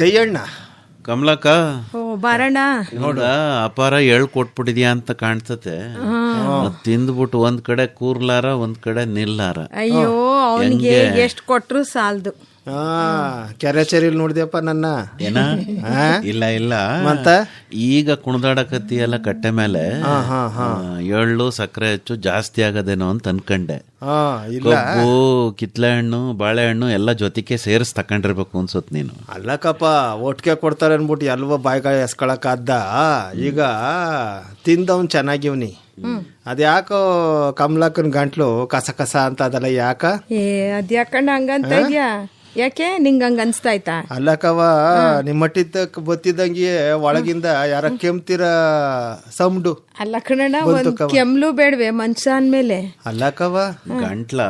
ಜಯಣ್ಣ. ಕಮಲಕ್ಕ ಬಾರಣ್ಣ. ನೋಡ ಅಪಾರ ಕೊಟ್ಬಿಟ್ಟಿದ್ಯಾ ಅಂತ ಕಾಣ್ತತೆ. ತಿಂದ್ಬಿಟ್ಟು ಒಂದ್ ಕಡೆ ಕೂರ್ಲಾರ ಒಂದ್ ಕಡೆ ನಿಲ್ಲಾರ. ಅಯ್ಯೋ ಅವನಿಗೆ ಎಷ್ಟು ಕೊಟ್ರು ಸಾಲದು. ಕೆರೆ ಚೇರಿಲ್ ನೋಡಿದ್ಯಪ್ಪ ನನ್ನ. ಏನ ಇಲ್ಲ ಇಲ್ಲ ಮತ್ತ ಈಗ ಕುಣದಾಡಕತ್ತಿ ಕಟ್ಟೆ ಮೇಲೆ ಎಳ್ಳು ಸಕ್ಕರೆ ಹೆಚ್ಚು ಜಾಸ್ತಿ ಆಗದೇನೋ ಅಂತ ಅನ್ಕಂಡೆ. ಕಬ್ಬು ಕಿತ್ಲೆ ಹಣ್ಣು ಬಾಳೆಹಣ್ಣು ಎಲ್ಲ ಜೊತೆಗೆ ಸೇರಿಸಿ ತಕೊಂಡಿರ್ಬೇಕು ಅನ್ಸುತ್ತೆ ನೀನು. ಅಲ್ಲಕ್ಕಪ್ಪ ಒಟ್ಟಿಗೆ ಕೊಡ್ತಾರೆ ಅನ್ಬಿಟ್ಟು ಎಲ್ವ ಬಾಯ್ಕಾಯಿ ಎಸ್ಕೊಳಕ್ಕಾದ್ದ. ಈಗ ತಿಂದವನ್ ಚೆನ್ನಾಗಿವ್ನಿ. ಅದ್ಯಾಕೋ ಕಮಲಕ್ಕನ ಗಂಟ್ಲು ಕಸ ಕಸ ಅಂತ ಅದಲ್ಲ ಯಾಕ? ಅದ್ಯಾಕಣ್ಣ ಹಂಗಂತ ಇದ್ಯಾ? ಯಾಕೆ ನಿಂಗ ಹಂಗ ಅನ್ಸ್ತಾಯ್ತಾ? ಅಲ್ಲಕ್ಕವ ನಿಮ್ಮಟ್ಟಿದ್ದ ಬತ್ತಿದಂಗೆ ಒಳಗಿಂದ ಯಾರ ಕೆಮ್ತಿರ ಸೌಂಡು. ಅಲ್ಲ ಕಣಣ್ಣ, ಒಂದ್ ಕೆಮ್ಲು ಬೇಡ್ವೆ ಮನ್ಸ ಅಂದ್ಮೇಲೆ. ಅಲ್ಲಕ್ಕವ ಗಂಟ್ಲ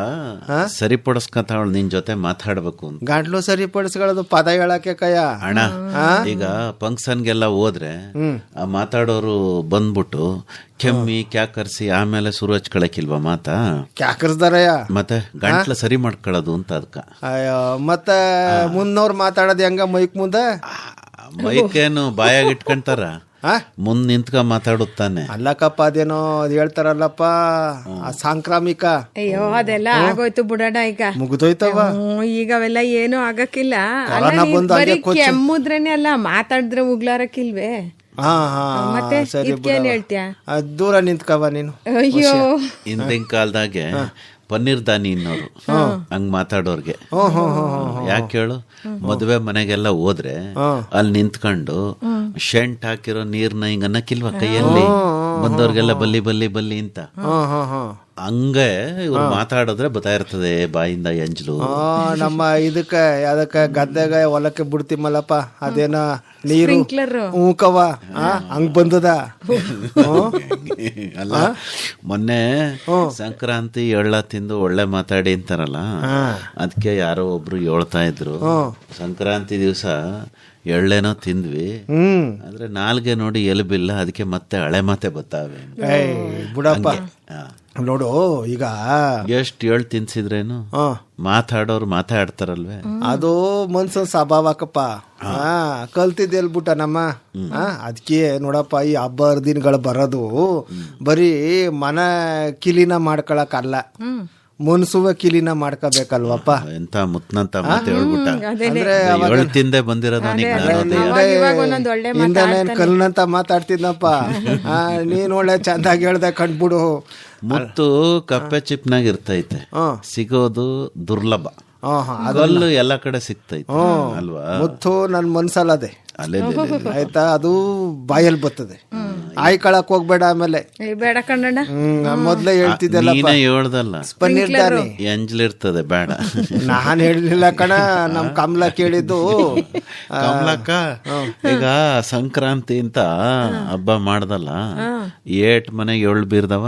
ಸರಿಪಡಿಸ್ಕತಾವಳು ನಿನ್ ಜೊತೆ ಮಾತಾಡ್ಬೇಕು ಅಂತ. ಗಂಟ್ಲು ಸರಿಪಡಿಸ್ಕೊಳ್ಳೋದು ಪದ ಹೇಳಕ್ಕೆ ಕಯ ಅಣ್ಣ. ಈಗ ಫಂಕ್ಷನ್ಗೆಲ್ಲ ಹೋದ್ರೆ ಆ ಮಾತಾಡೋರು ಬಂದ್ಬಿಟ್ಟು ಕೆಮ್ಮಿ ಕ್ಯಾಕರ್ಸಿ ಆಮೇಲೆ ಸುರು ಹಚ್ಕೊಳಕಿಲ್ವಾ ಮಾತಾ? ಕ್ಯಾಕರ್ಸ್ದಾರಯ್ಯ ಮತ್ತೆ ಗಂಟ್ಲ ಸರಿ ಮಾಡ್ಕೊಳ್ಳೋದು ಅಂತ ಅದಕ್ಕ. ಅಯ್ಯೋ ಮತ್ತೆ ಮುನ್ನೋರ್ ಮಾತಾಡೋದು ಹೆಂಗ ಮೈಕ್ ಮುಂದೆ? ಮೈಕೇನು ಬಾಯಾಗ ಇಟ್ಕೊಂತಾರ, ಮುಂದ್ ನಿಂತ್ಕ ಮಾತಾಡುತ್ತಾನೆ. ಅಲ್ಲಕ್ಕಪ್ಪ ಅದೇನೋ ಹೇಳ್ತಾರಲ್ಲಪ್ಪ ಸಾಂಕ್ರಾಮಿಕ. ಅಯ್ಯೋ ಅದೆಲ್ಲ ಆಗೋಯ್ತು ಬಿಡೋಣ, ಈಗ ಮುಗಿದೋಯ್ತವ. ಈಗ ಅವೆಲ್ಲ ಏನು ಆಗಕ್ಕಿಲ್ಲ. ಕೆಮ್ಮುದ್ರೇನೆ ಅಲ್ಲ, ಮಾತಾಡಿದ್ರೆ ಉಗ್ಲಾರಕ್ಕಿಲ್ವೇ? ಮತ್ತೆ ಇದಕ್ಕೇನ್ ಹೇಳ್ತೀಯ? ದೂರ ನಿಂತ್ಕವ ನೀನು. ಅಯ್ಯೋ ಹಿಂದಿನ ಕಾಲದಾಗೆ ಪನ್ನೀರ್ ದಾನಿ ಇನ್ನೋರು ಹಂಗ್ ಮಾತಾಡೋರ್ಗೆ ಯಾಕೆ ಹೇಳು? ಮದುವೆ ಮನೆಗೆಲ್ಲ ಹೋದ್ರೆ ಅಲ್ಲಿ ನಿಂತ್ಕೊಂಡು ಶೆಂಟ್ ಹಾಕಿರೋ ನೀರ್ನ ಹಿಂಗ ಅನ್ನಕ್ಕಿಲ್ವ ಕೈಯಲ್ಲಿ ಬಂದವ್ರಿಗೆಲ್ಲ ಬಲ್ಲಿ ಬಲ್ಲಿ ಬಲ್ಲಿ ಅಂತ. ಹಂಗೆ ಇವ್ರು ಮಾತಾಡಿದ್ರೆ ಬತ್ತಾ ಇರ್ತದೆ ಬಾಯಿಂದ ಎಂಜಲು. ನಮ್ಮ ಇದಕ್ಕ ಯಾವ್ದಕ್ಕ ಗದ್ದೆಗ ಹೊಲಕ್ಕೆ ಬಿಡ್ತೀಮಲ್ಲಪ್ಪ ಅದೇನ ನೀರು ಹೂಕವ ಹಂಗ್ ಬಂದದ. ಅಲ್ಲ ಮೊನ್ನೆ ಸಂಕ್ರಾಂತಿ ಎಳ್ಳ ತಿಂದು ಒಳ್ಳೆ ಮಾತಾಡಿ ಅಂತಾರಲ್ಲ, ಅದಕ್ಕೆ ಯಾರೋ ಒಬ್ರು ಹೇಳ್ತಾ ಇದ್ರು ಸಂಕ್ರಾಂತಿ ದಿವಸ ಎಳ್ಳೆನೋ ತಿಂದ್ವಿ ಆದ್ರೆ ನಾಲ್ಗೆ ನೋಡಿ ಎಲುಬಿಲ್ಲ, ಅದಕ್ಕೆ ಮತ್ತೆ ಹಳೆ ಮಾತೆ ಬತ್ತಾವೆ. ಬಿಡಪ್ಪ ನೋಡು, ಈಗ ಎಷ್ಟು ಎಳ್ ತಿನ್ಸಿದ್ರೇನು ಮಾತಾಡೋರು ಮಾತಾಡ್ತಾರಲ್ವೇ, ಅದು ಮನ್ಸನ್ ಸ್ವಭಾವಕ್ಕಪ್ಪ. ಕಲ್ತಿದ್ದ ಎಲ್ಬಿಟ್ಟ ನಮ್ಮ. ಅದಕ್ಕೆ ನೋಡಪ್ಪ, ಈ ಹಬ್ಬ ಹರಿದಿನಗಳು ಬರೋದು ಬರೀ ಮನ ಕಿಲಿನ ಮಾಡ್ಕೊಳಕಲ್ಲ, ಮನ್ಸುವ ಕಿಲಿನ ಮಾಡ್ಕೋಬೇಕಲ್ವಪ್ಪ. ಎಂತ ಮುತ್ನಂತ ಮಾತು ಹೇಳ್ಬಿಟ್ಟ. ಅಂದ್ರೆ ತಿಂದೆ ಬಂದಿರೋದು ಕಲ್ನಂತ ಮಾತಾಡ್ತಿದ್ನಪ್ಪ. ನೀನ್ ಒಳ್ಳೆ ಚಂದಾಗಿ ಹೇಳ್ದೆ ಕಂಡ್ಬಿಡು. ಮುತ್ತು ಕಪ್ಪೆ ಚಿಪ್ನಾಗ ಇರ್ತೈತೆ, ಸಿಗೋದು ದುರ್ಲಭ. ಕಲ್ಲು ಎಲ್ಲ ಕಡೆ ಸಿಗ್ತೈತೆ ಅಲ್ವಾ? ಮುತ್ತು ನನ್ ಮನ್ಸಲ್ಲದೆ ಆಯ್ತಾ, ಅದು ಬಾಯಲ್ಲಿ ಬರ್ತದೆ. ಆಯ್ಕೊಳಕ್ ಹೋಗ್ಬೇಡ. ಆಮೇಲೆ ಬೇಡ ಕಣ್ಣಣ್ಣ, ಮೊದ್ಲೇ ಹೇಳ್ತಿದ್ದಲ್ಲ ಹೇಳ್ದಲ್ಲ ಪನ್ನೀರ್ ದಾನಿ ಎಂಜ್ಲಿರ್ತದೆ ಬೇಡ. ನಾನ್ ಹೇಳಿರ್ಲಿಲ್ಲ ಕಣ, ನಮ್ ಕಮಲ ಕೇಳಿದ್ದು. ಕಮಲಕ್ಕ ಈಗ ಸಂಕ್ರಾಂತಿ ಅಂತ ಹಬ್ಬ ಮಾಡ್ದಲ್ಲ, ಏಟ್ ಮನೆಗೆ ಎಳ್ ಬೀರ್ದವ.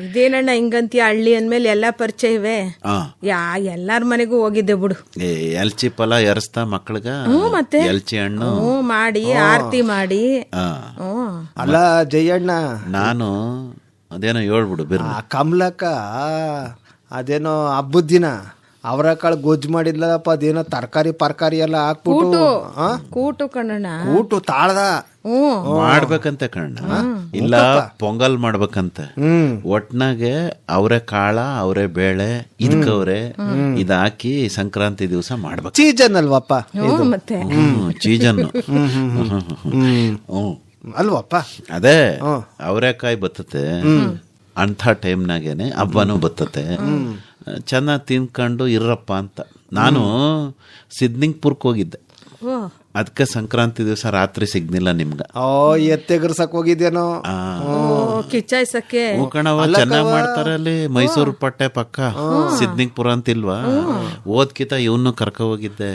ಇದೇನಣ್ಣ ಹಿಂಗಂತೀಯ? ಹಳ್ಳಿ ಅಂದ್ಮೇಲೆ ಎಲ್ಲಾ ಪರಿಚಯ ಇವೆ. ಎಲ್ಲಾರ ಮನೆಗೂ ಹೋಗಿದ್ದೆ ಬಿಡು. ಎಲ್ಚಿ ಫಲ ಎರಸ್ತಾ ಮಕ್ಳಿಗ, ಮತ್ತೆ ಎಲ್ಚಿ ಹಣ್ಣು ಮಾಡಿ ಆರತಿ ಮಾಡಿ. ಅಲ್ಲ ಜಯಣ್ಣ, ನಾನು ಅದೇನೋ ಹೇಳ್ಬಿಡು ಬಿರ್. ಕಮಲಕ್ಕ ಅದೇನೋ ಹಬ್ಬದ ದಿನ ಅವರ ಕಾಳು ಗೊಜ್ಜು ಮಾಡಿದ್ಲಪ್ಪ. ಅದೇನೋ ತರಕಾರಿ ಎಲ್ಲ ಹಾಕ್ಬಿಟ್ಟು ಕೂಟು ಕಣ್ಣಣ್ಣ, ಕೂಟು ತಾಳ್ದ ಮಾಡ್ಬೇಕಂತೆ ಕಣ್ಣ. ಇಲ್ಲ ಪೊಂಗಲ್ ಮಾಡ್ಬೇಕಂತೆ. ಒಟ್ನಾಗೆ ಅವರೇ ಕಾಳ ಅವರೇ ಬೇಳೆ ಇದಕ್ಕವ್ರೆ ಇದಾಕಿ ಸಂಕ್ರಾಂತಿ ದಿವಸ ಮಾಡ್ಬೇಕು. ಸೀಸನ್ ಅಲ್ವಪ್ಪ ಮತ್ತೆ ಸೀಸನ್ ಅಲ್ವಪ್ಪ. ಅದೇ ಅವರೇಕಾಯಿ ಬರ್ತತೆ ಅಂಥ ಟೈಮ್ನಾಗೇನೆ ಹಬ್ಬನೂ ಬರ್ತತೆ. ಚೆನ್ನಾಗಿ ತಿನ್ಕೊಂಡು ಇರ್ರಪ್ಪ ಅಂತ. ನಾನು ಸಿದ್ನಿಂಗ್ಪುರ್ಕ್ ಹೋಗಿದ್ದೆ, ಅದಕ್ಕೆ ಸಂಕ್ರಾಂತಿ ದಿವಸ ರಾತ್ರಿ ಸಿಗ್ನಿಲ್ಲ ನಿಮ್ಗ. ಎತ್ತೆಗರ್ಸಕ್ ಹೋಗಿದ್ದೇನೋ ಕಿಚ್ಚಾಯ್ಸಕ್ಕೆ. ಚೆನ್ನಾಗ್ ಮಾಡ್ತಾರೆ ಅಲ್ಲಿ ಮೈಸೂರು ಪಟ್ಟೆ ಪಕ್ಕ ಸಿದ್ನಿಂಗ್ಪುರ ಅಂತಿಲ್ವಾ? ಓದ್ಕಿತ ಇವನು ಕರ್ಕ ಹೋಗಿದ್ದೆ.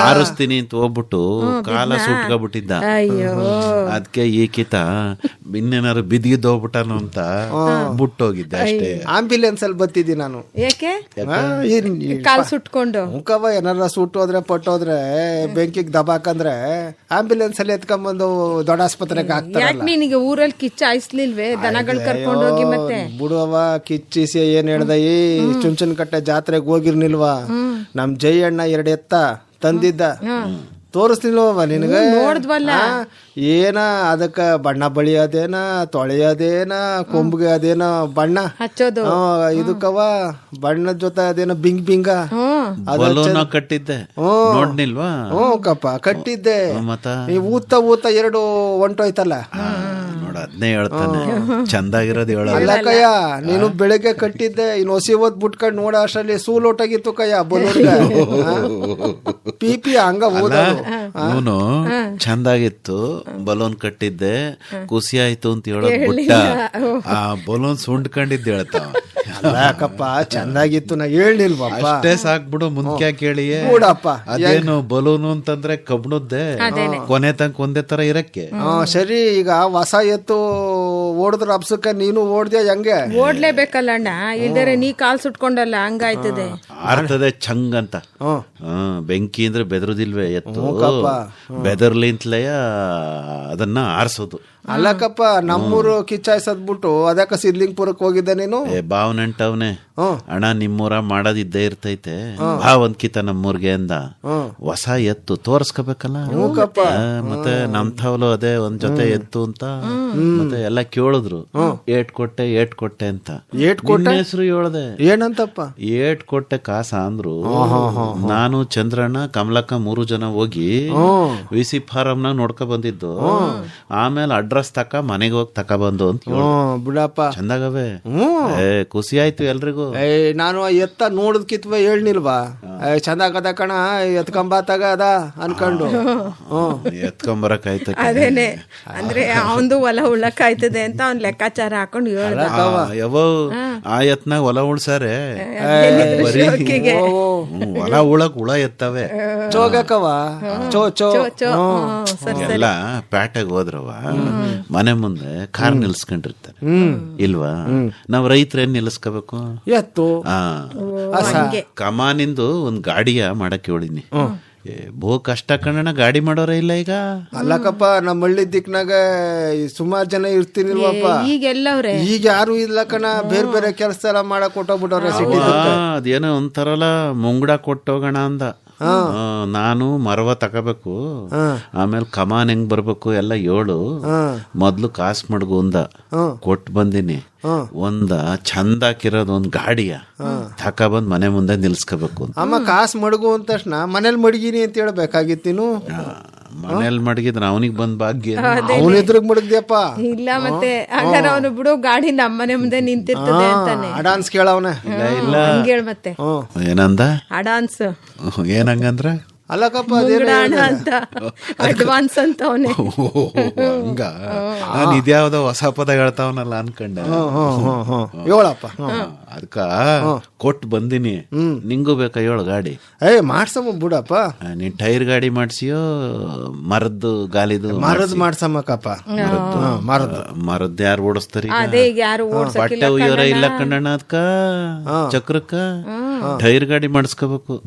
ಆರಿಸ್ತೀನಿ ಅಂತ ಹೋಗ್ಬಿಟ್ಟು ಕಾಲ ಸುಟ್ಕೊಬಿಟ್ಟಿದ್ದ. ಅದಕ್ಕೆ ಈಕಿತ ಇನ್ನೇನಾರು ಬಿದ್ದಿದ್ದು ಹೋಗ್ಬಿಟ್ಟನು ಅಂತ ಬಿಟ್ಟೋಗಿದ್ದೆ ಅಷ್ಟೇ. ಆಂಬ್ಯುಲೆನ್ಸ್ ಅಲ್ಲಿ ಬತ್ತಿದ್ದಿ ನಾನು. ಯಾಕೆ? ಕಾಲ್ ಸುಟ್ಕೊಂಡು ಮುಖವ ಏನಾರ ಸುಟ್ಟೋದ್ರೆ ಪಟ್ಟೋದ್ರೆ ಬೆಂಕಿಗೆ ದಬಾಕಂದ್ರೆ ಆಂಬ್ಯುಲೆನ್ಸ್ ಅಲ್ಲಿ ಎತ್ಕೊಂಡ್ಬಂದು ದೊಡ್ಡ ಆಸ್ಪತ್ರೆಗೆ ಹಾಕ್ತಾರೆ. ನಿನಗೆ ಊರಲ್ಲಿ ಕಿಚ್ಚ ಆಯ್ಸ್ಲಿಲ್ವೇ? ದನಗಳು ಕರ್ಕೊಂಡು ಹೋಗಿ ಮತ್ತೆ ಬಿಡುವ ಕಿಚ್ಚಿಸಿ ಏನ್ ಹೇಳ್ದ, ಈ ಚುಂಚನಕಟ್ಟೆ ಜಾತ್ರೆಗೆ ಹೋಗಿರ್ನಿಲ್ವಾ? ನಮ್ ಜಯಣ್ಣ 2 ಎತ್ತ ತಂದಿದ್ದ. ತೋರಿಸ್ತಿಲ್ವ ನಿನಗೆ ನೋಡ್ದ್ವಲ್ಲ. ಏನ ಅದಕ್ಕ ಬಣ್ಣ ಬಳಿಯೋದೇನ ತೊಳೆಯೋದೇನ ಕೊಂಬಿಗೆ ಅದೇನ ಬಣ್ಣ ಹಚ್ಚೋದು. ಇದಕ್ಕವ ಬಣ್ಣದ ಜೊತೆ ಅದೇನ ಬಿಂಗ್ ಬಿಂಗ ಬಲೂನ ಕಟ್ಟಿದ್ದೆ ನೋಡ್ನಿಲ್ವಾ? ಕಪ್ಪ ಕಟ್ಟಿದ್ದೆ. ಮತ್ತ ಈ ಊತ ಎರಡು ಹೊಂಟೋಯ್ತಲ್ಲ. ನೋಡ ಅದ್ನೇ ಹೇಳ್ತಾನೆ, ಚಂದಾಗಿರೋದು ಹೇಳೋದು. ಅಲ್ಲ ಕಯ್ಯ, ನೀನು ಬೆಳಗ್ಗೆ ಕಟ್ಟಿದ್ದೆ, ಇನ್ನು ಹೊಸಿ ಹೊತ್ ಬಿಟ್ಕೊಂಡ್ ನೋಡ ಅಷ್ಟರಲ್ಲಿ ಸೂಲೋಟಾಗಿತ್ತು ಕಯ್ಯ ಬಲೂನ್ಗ. ಪಿ ಹಂಗ ಇವನು ಚಂದಾಗಿತ್ತು, ಬಲೂನ್ ಕಟ್ಟಿದ್ದೆ, ಖುಷಿ ಆಯ್ತು ಅಂತ ಹೇಳೋದ್ ಬಿಟ್ಟ ಆ ಬಲೂನ್ ಸುಂಡ್ಕೊಂಡಿದ್ದು ಹೇಳ್ತಾವ. ಯಾಕಪ್ಪ ಚಂದಾಗಿತ್ತು ನಾ ಹೇಳಿಲ್ವಪ್ಪ. ಅಷ್ಟೇ ಸಾಕ್ಬಿಡು, ಮುಂದ್ಕ್ಯಾ ಕೇಳಿಯೇ ಕೂಡಪ್ಪ. ಅದೇನು ಬಲೂನು ಅಂತಂದ್ರೆ ಕಬ್ಣದ್ದೆ, ಕೊನೆ ತನಕ ಒಂದೇ ತರ ಇರಕ್ಕೆ. ಸರಿ, ಈಗ ಹೊಸ ಎತ್ತು ಓಡಿದ್ರ ಅಪ್ಸಕ್ಕ ನೀನು ಓಡ್ದ್ಯಾ ಹೆಂಗೆ? ಓಡ್ಲೇಬೇಕಲ್ಲ ಅಣ್ಣ, ಇಲ್ದರೆ ನೀ ಕಾಲ್ ಸುಟ್ಕೊಂಡಲ್ಲ, ಹಂಗಾಯ್ತದೆ. ಆರ್ತದೆ ಚಂಗ್ ಅಂತ. ಬೆಂಕಿ ಅಂದ್ರೆ ಬೆದರುದಿಲ್ವೇ ಎತ್ತು, ಬೆದರ್ಲಿಂತಲೇ ಅದನ್ನ ಆರಿಸೋದು. ಅಲ್ಲಕ್ಕಪ್ಪ, ನಮ್ಮೂರು ಕಿಚ್ಚಾಯ್ಸದ್ಬಿಟ್ಟು ಅದಕ್ಕ ಸಿದ್ಲಿಂಗ್ಪುರಕ್ಕೆ ಹೋಗಿದ್ದೆ ನೀನು? ಬಾವನಂಟವ್ನೆ ಅಣ್ಣ, ನಿಮ್ಮೂರ ಮಾಡೋದಿದ್ದೇ ಇರ್ತೈತೆ, ಬಾ ಒಂದ್ಕಿತ ನಮ್ಮೂರ್ಗೆ ಅಂದ. ಹೊಸ ಎತ್ತು ತೋರ್ಸ್ಕೋಬೇಕಲ್ಲ. ಮತ್ತೆ ನಮ್ಥವ್ಲು ಅದೇ ಒಂದ್ ಜೊತೆ ಎತ್ತು ಅಂತ ಮತ್ತೆ ಎಲ್ಲ ಕೇಳಿದ್ರು. ಏಟ್ ಕೊಟ್ಟೆ ಅಂತ. ಹೆಸರು ಹೇಳ್ದೆ. ಏನಂತಪ್ಪ? ಏಟ್ ಕೊಟ್ಟೆ ಕಾಸ ಅಂದ್ರು. ನಾನು ಚಂದ್ರಣ್ಣ ಕಮಲಕ್ಕ 3 ಜನ ಹೋಗಿ ವಿಸಿ ಫಾರಂ ನೋಡ್ಕೊ ಬಂದಿದ್ದು. ಆಮೇಲೆ ಅಡ್ರೆಸ್ ಮನೆಗೆ ಹೋಗಿ ತಕ ಬಂದು ಅಂತ ಬಿಡಪ್ಪ. ಚಂದಾಗವೆ, ಖುಷಿ ಆಯ್ತು ಎಲ್ರಿಗೂ. ನಾನು ಎತ್ತ ನೋಡದ್ಕಿತ್ವ ಹೇಳ್ನಿಲ್ವಾ? ಚಂದಾಗದ ಕಣ, ಎತ್ಕೊಂಬಾತಾಗ ಅದ ಅನ್ಕೊಂಡು ಎತ್ಕೊಂಬರಕ್ ಆಯ್ತ. ಅದೇನೆ ಅಂದ್ರೆ ಅವಂದು ಹೊಲ ಉಳ್ಳಕ್ ಆಯ್ತದೆ ಅಂತ ಅವ್ನ್ ಲೆಕ್ಕಾಚಾರ ಹಾಕೊಂಡು ಹೇಳ್ದ. ಯಾವ ಆ ಎತ್ನಾಗ ಹೊಲ ಉಳ್ಸಾರೆ, ಬರೀ ಹೊಲ ಉಳಕ್ ಹುಳ ಎತ್ತವೆ. ಚೋಗಕ್ಕವ ಎಲ್ಲ ಪ್ಯಾಟೆಗೆ ಹೋದ್ರವ ಮನೆ ಮುಂದೆ ಕಾರ್ ನಿಲ್ಸ್ಕೊಂಡಿರ್ತಾರೆ ಇಲ್ವಾ? ನಾವ್ ರೈತರೇನ್ ನಿಲ್ಲಿಸ್ಕೋಬೇಕು? ಎತ್ತು ಕಮಾನಿಂದು ಒಂದ್ ಗಾಡಿಯ ಮಾಡಕ್ ಹೇಳಿನಿ. ಬಹು ಕಷ್ಟ ಕಣ್ಣ, ಗಾಡಿ ಮಾಡೋರೇ ಇಲ್ಲ ಈಗ. ಅಲ್ಲಕ್ಕಪ್ಪ, ನಮ್ಮ ಹಳ್ಳಿ ದಿಕ್ನಾಗ ಸುಮಾರು ಜನ ಇರ್ತೀನಿಲ್ವಪ್ಪ. ಈಗೆಲ್ಲವ್ರೆ ಈಗ ಯಾರು ಇಲ್ಲ ಕಣ, ಬೇರೆ ಬೇರೆ ಕೆಲಸ ಎಲ್ಲ ಮಾಡಕ್ ಕೊಟ್ಟೋಗ್ಬಿಟ್ಟವ್ರೆ ಸಿಟಿ. ಅದೇನೋ ಒಂಥರಲ್ಲ ಮುಂಗಡ ಕೊಟ್ಟೋಗೋಣ ಅಂದ. ನಾನು ಮರವ ತಗೋಬೇಕು, ಆಮೇಲೆ ಕಮಾನ್ ಹೆಂಗ್ ಬರ್ಬೇಕು ಎಲ್ಲ ಹೇಳು, ಮೊದ್ಲು ಕಾಸು ಮಡ್ಗು ಅಂದ. ಕೊಟ್ಟು ಬಂದಿನಿ. ಒಂದ ಚಂದ ಹಾಕಿರೋದು ಒಂದ್ ಗಾಡಿಯ ತಕೊಬಂದ್ ಮನೆ ಮುಂದೆ ನಿಲ್ಸ್ಕೋಬೇಕು. ಅಮ್ಮ ಕಾಸು ಮಡಗು ಅಂದ ತಕ್ಷಣ ಮನೇಲಿ ಮಡಗಿನಿ ಅಂತ ಹೇಳ್ಬೇಕಾಗಿತ್ತೀನು. ಮನೇಲಿ ಮಡಗಿದ್ರ ಅವನಿಗೆ ಬಂದ್ ಭಾಗ್ಯ. ಅವನ ಎದುರಿಗೆ ಮಡಗ್ದ್ಯಪ್ಪ. ಇಲ್ಲ ಮತ್ತೆ ಹಂಗಾರ ಅವನು ಬಿಡು, ಗಾಡಿ ನಮ್ಮನೆ ಮುಂದೆ ನಿಂತಿರ್ತದೆ ಅಂತಾನೆ. ಅಡಾನ್ಸ್ ಕೇಳವನ. ಇಲ್ಲ ಹಂಗೇಳ್ ಮತ್ತೆ ಏನಂದ? ಅಡಾನ್ಸ್ ಏನಂಗಂದ್ರ? ಅಲ್ಲಕ್ಕಪ್ಪ, ಅಂತ ಅಡ್ವಾನ್ಸ್ ಅಂತ ಅವನೇ. ಹಂಗ ನಾನು ಇದ್ಯಾವ್ದೋ ಹೊಸ ಪದ ಹೇಳ್ತಾವನಲ್ಲ ಅನ್ಕೊಂಡೆ. ಹೇಳಪ್ಪ. ಅದಕ್ಕ ಕೊಟ್ಟು ಬಂದಿನಿ, ನಿಂಗೂ ಬೇಕಾ ಹೇಳು ಗಾಡಿ? ಮಾಡ್ಸಮ್ಮ ಬಿಡಪ್ಪ. ನೀನ್ ಟೈರ್ ಗಾಡಿ ಮಾಡ್ಸಿಯೋ ಮರದ್ದು ಗಾಲಿದು? ಮರದ್ ಮಾಡ್ಸಮ್ಮಕ್ಕಪ್ಪ. ಮರದ್ ಯಾರು ಓಡಿಸ್ತಾರ? ಯಾರು ಬಟ್ಟೆ ಉಯ್ಯೋರ ಇಲ್ಲ ಕಣ್ಣಣ್ಣ. ಅದಕ್ಕ ಚಕ್ರಕ್ಕ ಟೈರ್ ಗಾಡಿ ಮಾಡಿಸ್ಕೋಬೇಕು.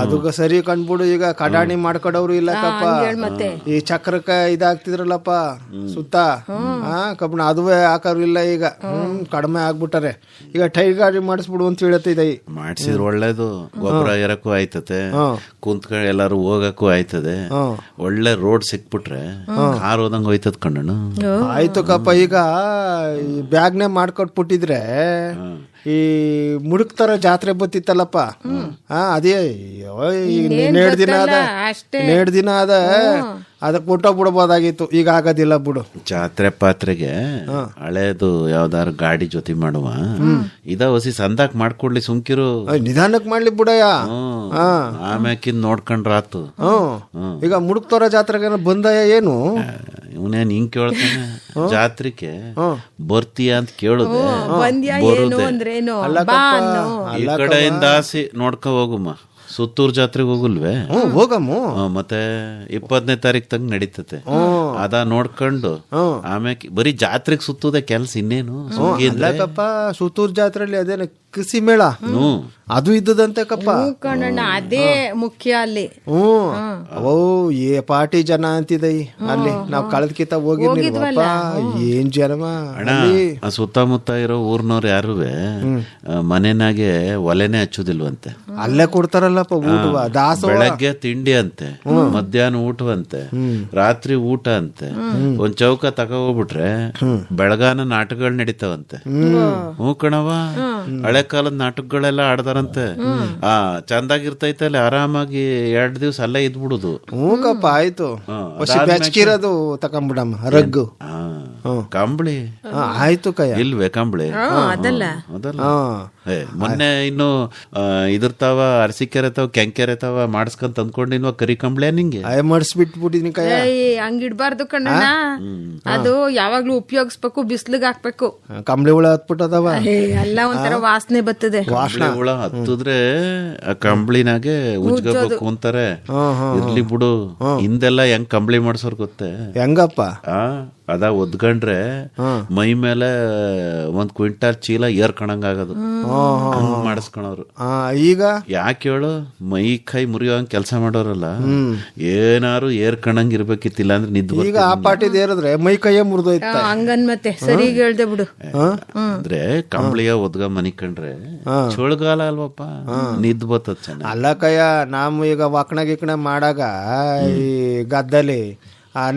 ಅದಕ್ಕ ಸರಿ ಕಂಡ್ಬಿಡು. ಈಗ ಕಡಾಣಿ ಮಾಡ್ಕೊಡವ್ರು ಇಲ್ಲಕ್ಕಪ್ಪ. ಈ ಚಕ್ರಕ್ಕ ಇದಾಗ್ತಿದ್ರಲ್ಲಪ್ಪ ಸುತ್ತ ಕಬ್ಬಣ, ಅದುವೇ ಹಾಕೋರು ಇಲ್ಲ ಈಗ. ಕಡಿಮೆ ಆಗ್ಬಿಟ್ಟಾರೆ. ಈಗ ಟೈರ್ ಗಾಡಿ ಮಾಡಿಸ್ಬಿಡು ಅಂತ ಹೇಳತ್ತಿದೆ. ಮಾಡ್ಸಿದ್ರೆ ಒಳ್ಳೇದು, ಗೊಬ್ಬರ ಎರಕ್ಕೂ ಆಯ್ತದೆ, ಕುಂತ್ಕೊಂಡು ಎಲ್ಲಾರು ಹೋಗಕ್ಕೂ ಆಯ್ತದೆ. ಒಳ್ಳೆ ರೋಡ್ ಸಿಕ್ಬಿಟ್ರೆ ಕಾರ್ ಹೋದಂಗ ಹೋಯ್ತದ ಕಣ್ಣು. ಆಯ್ತು ಕಪ್ಪ. ಈಗ ಈ ಬ್ಯಾಗ್ನೆ ಮಾಡ್ಕೊಟ್ಬಿಟ್ಟಿದ್ರೆ ಈ ಮುಡುಕ್ತರ ಜಾತ್ರೆ ಬತ್ತಿತ್ತಲ್ಲಪ್ಪ, ಅದೇ ನೇಡ್ ದಿನ ಅದ ಅದಕ್ಕೆ ಕೊಟ್ಟೋ ಬಿಡಬಹುದಾಗಿತ್ತು. ಈಗ ಆಗೋದಿಲ್ಲ ಬಿಡು. ಜಾತ್ರೆ ಪಾತ್ರೆಗೆ ಹಳೇದು ಯಾವ್ದಾರು ಗಾಡಿ ಜೊತೆ ಮಾಡುವ, ಇದ ಹೊಸಿ ಸಂದಾಕ್ ಮಾಡ್ಕೊಡ್ಲಿ, ಸುಮ್ಕಿರು. ನಿಧಾನಕ್ ಮಾಡ್ಲಿ ಬಿಡಯ್ಯ, ಆಮ್ಯಾಕಿನ್ ನೋಡ್ಕೊಂಡ್ರಾತು. ಈಗ ಮುಡುಕ್ತೋರ ಜಾತ್ರೆಗೆ ಬಂದಯ್ಯ ಏನು? ಇವನೇನ್ ಹಿಂಗ್ ಕೇಳ್ತಾನೆ, ಜಾತ್ರೆಗೆ ಬರ್ತೀಯ ಅಂತ ಕೇಳುದೆ, ಬರುದೆ. ಈ ಕಡೆಯಿಂದ ಆಸಿ ನೋಡ್ಕೊ ಹೋಗುಮ್ಮ. ಸುತ್ತೂರ್ ಜಾತ್ರೆಗೆ ಹೋಗುಲ್ವೇ? ಹೋಗಮ್ಮ. ಮತ್ತೆ 20ನೇ ತಾರೀಕು ತಂಗ ನಡೀತತೆ. ಅದ ನೋಡ್ಕೊಂಡು ಆಮ್ಯಾಕೆ ಬರೀ ಜಾತ್ರೆಗೆ ಸುತ್ತುದೇ ಕೆಲ್ಸ, ಇನ್ನೇನು? ಸುತ್ತೂರ್ ಜಾತ್ರೆಯಲ್ಲಿ ಅದೇನ ಕೃಷಿ ಮೇಳ ಅದು ಇದ್ದದಂತೆ ಕಪ್ಪ. ಕಣಣ್ಣ ಅದೇ ಮುಖ್ಯ ಅಲ್ಲಿ. ಓ ಏ ಪಾರ್ಟಿ ಜನ ಅಂತಿದೈ ಅಲ್ಲಿ. ನಾವ್ ಕಳೆದ್ಕಿತ ಹೋಗಿರ್ಲಿಲ್ವಪ್ಪ. ಏನ್ ಜನಮ ಸುತ್ತಮುತ್ತ ಇರೋ ಊರ್ನವ್ರು ಯಾರುವೆ ಮನೆನಾಗೆ ಒಲೆನೆ ಹಚ್ಚುದಿಲ್ವಂತೆ. ಅಲ್ಲೇ ಕೊಡ್ತಾರಲ್ಲಪ್ಪ ಊಟವ. ದಾಸ ಬೆಳಗ್ಗೆ ತಿಂಡಿ ಅಂತೆ, ಮಧ್ಯಾಹ್ನ ಊಟವಂತೆ, ರಾತ್ರಿ ಊಟ ಅಂತೆ. ಒಂದ್ ಚೌಕ ತಗೋಬಿಟ್ರೆ ಬೆಳಗಾನ ನಾಟಕಗಳು ನಡೀತಾವಂತೆ. ಹ್ಞೂ ಕಣವ, ಹಳೆ ಕಾಲದ ನಾಟಕಗಳೆಲ್ಲ ಆಡ್ದಾರಂತೆ. ಚಂದಾಗಿರ್ತೈತೆ ಅಲ್ಲಿ ಆರಾಮಾಗಿ 2 ದಿವ್ಸ ಅಲ್ಲೇ ಇದ್ಬಿಡುದು. ಹ್ಞೂಕಪ್ಪ ಆಯ್ತು. ಬೆಚ್ಕಿರೋದು ತಕೊಂಬಿಡಮ್ಮ ರಗ್ಗು ಕಂಬಳಿ. ಆಯ್ತು ಕೈ ಇಲ್ವೇ ಕಂಬಳಿ? ಅದಲ್ಲ ಮೊನ್ನೆ ಇನ್ನು ಇದಿರ್ತಾವ, ಅರಸಿಕೆರೆ ತಾವ, ಕೆಂಕೆರೆ ತಾವ ಮಾಡಿಸ್ಕೊಂತ ಅಂದ್ಕೊಂಡಿನ್ವ ಕರಿ ಕಂಬಳಿ ನಿಂಗೆ ಮಾಡಿಸ್ಬಿಟ್ಬಿಟ್ಟಿನಿ ಕೈ. ಹಂಗಿಡ್ಬಾರ್ದು ಕಣ್ಣಣ್ಣ, ಅದು ಯಾವಾಗ್ಲೂ ಉಪಯೋಗಿಸ್ಬೇಕು, ಬಿಸ್ಲಿಗೆ ಹಾಕ್ಬೇಕು. ಕಂಬಳಿ ಹುಳ ಹತ್ಬಿಟ್ಟದವ, ಎಲ್ಲ ಒಂಥರ ವಾಸನೆ ಬರ್ತದೆ. ವಾಸನೆ ಹುಳ ಹತ್ತಿದ್ರೆ ಆ ಕಂಬಳಿನಾಗೆ ಉಜ್ಕೋಬೇಕು ಅಂತಾರೆ. ಇರ್ಲಿ ಬಿಡು, ಹಿಂದೆಲ್ಲ ಹೆಂಗ್ ಕಂಬಳಿ ಮಾಡ್ಸೋರ್ ಗೊತ್ತೇ? ಹೆಂಗಪ್ಪ? ಅದ ಒದ್ಕೊಂಡ್ರೆ ಮೈ ಮೇಲೆ 1 ಕ್ವಿಂಟಾಲ್ ಚೀಲ ಏರ್ಕಣಂಗ ಆಗೋದು. ಮಾಡಿಸ್ಕೊಳವ್ರು. ಈಗ ಯಾಕೆ ಹೇಳು, ಮೈ ಕೈ ಮುರಿಯೋಂಗ್ ಕೆಲಸ ಮಾಡೋರಲ್ಲ, ಏನಾರು ಏರ್ಕಣಂಗ್ ಇರ್ಬೇಕಿತ್ತಿಲ್ಲ ಅಂದ್ರೆ ನಿದ್ದೆ. ಈಗ ಆ ಪಾಟಿದ್ ಏರಿದ್ರೆ ಮೈ ಕೈಯೇ ಮುರಿದೋಯ್ತ. ಹಂಗನ್ ಮತ್ತೆ ಸರಿ ಹೇಳ್ದೆ ಬಿಡು. ಅಂದ್ರೆ ಕಂಬಳಿಯ ಒದ್ಗ ಮನಿಕೊಂಡ್ರೆ ಚಳಿಗಾಲ ಅಲ್ವಪ್ಪ, ನಿದ್ ಬರ್ತದ ಚೆನ್ನಾಗಿ. ಅಲ್ಲ ಕಯ್ಯ, ನಾವು ಈಗ ವಾಕಣ ಗಿಕಣ ಮಾಡಾಗ ಈ ಗದ್ದಲಿ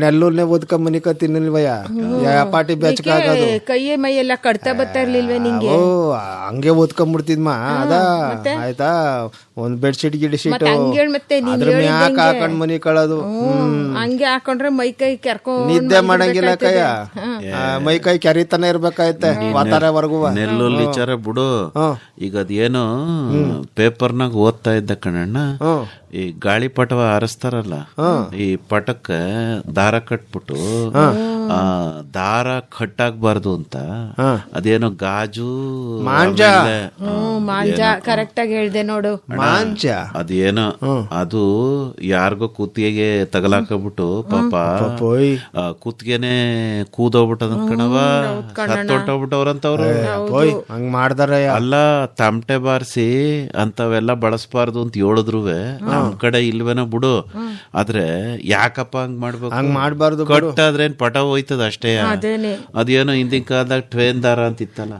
ನೆಲ್ಲೂರ್ನೆ ಓದ್ಕೊಂಡ್ ಮನಿಕ ತಿನ್ನಲ್ವಯ್ಯ. ಪಾಟಿ ಬೆಚ್ಚಗಾಗೋದು, ಕೈಯೇ ಮೈ ಎಲ್ಲ ಕಡ್ತಾ ಬರ್ತಾ ಇರ್ಲಿಲ್ವೇ ನಿಂಗೆ? ಹಂಗೆ ಓದ್ಕೊಂಡ್ಬಿಡ್ತಿದ್ಮ. ಅದ ಆಯ್ತಾ, ಒಂದ್ ಬೆಡ್ಶೀಟ್ ಗಿಡ್ಶೀಟ್ ಅದ್ರ ಮ್ಯಾಕ್ ಹಾಕೊಂಡ್ ಮನಿ ಕಳೋದು. ಹಂಗೆ ಹಾಕೊಂಡ್ರೆ ಮೈ ಕೈ ಕೆರ್ಕೊಂಡ್ ನಿದ್ದೆ ಮಾಡಂಗಿಲ್ಲ ಕಯ್ಯ. ಮೈ ಕೈ ಕೆರಿತಾನೆ ಇರ್ಬೇಕಾಯ್ತೆ ವಾತಾರವರೆಗೂ. ನೆಲ್ಲೂಲ್ ವಿಚಾರ ಬಿಡು. ಈಗ ಅದೇನೋ ಪೇಪರ್ನಾಗ ಓದ್ತಾ ಇದ್ದ ಕಣಣ್ಣ, ಈ ಗಾಳಿಪಟವ ಹಾರಿಸ್ತಾರಲ್ಲ, ಈ ಪಟಕ್ಕೆ ದಾರ ಕಟ್ಬಿಟ್ಟು ದಾರ ಕಟ್ಟಾಗಬಾರ್ದು ಅಂತ ಅದೇನೋ ಗಾಜು ಮಾಂಜ ಕರೆಕ್ಟ್ ಆಗಿ ಹೇಳ್ದೆ ನೋಡು. ಮಾಂಜ ಅದೇನೋ ಅದು ಯಾರಿಗೋ ಕುತ್ತಿಗೆಗೆ ತಗಲಾಕಬಿಟ್ಟು ಪಾಪ ಕುತ್ತಿಗೆನೆ ಕೂದೋಗ್ಬಿಟ್ಟದ ಕಣವ, ಸತ್ತೊಟ್ಟೋಗ್ಬಿಟ್ಟವ್ರಂತವ್ರು. ಹಂಗ್ ಮಾಡ್ದಾರ. ಅಲ್ಲ, ತಮಟೆ ಬಾರಿಸಿ ಅಂತವೆಲ್ಲ ಬಳಸಬಾರ್ದು ಅಂತ ಹೇಳಿದ್ರುವೆ ನಮ್ ಕಡೆ ಇಲ್ವೇನೋ ಬಿಡು. ಆದ್ರೆ ಯಾಕಪ್ಪ ಹಂಗ್ ಮಾಡ್ಬೇಕು? ಹಂಗ್ ಮಾಡ್ಬಾರ್ದು. ಕಟ್ಟಾದ್ರೇನ್ ಪಟ ಹೋಯ್ತದ ಅಷ್ಟೇ. ಅದೇನೋ ಹಿಂದಿನ ಕಾಲದಾಗ ಟ್ರೇನ್ ದಾರ ಅಂತಿತ್ತಲ್ಲ,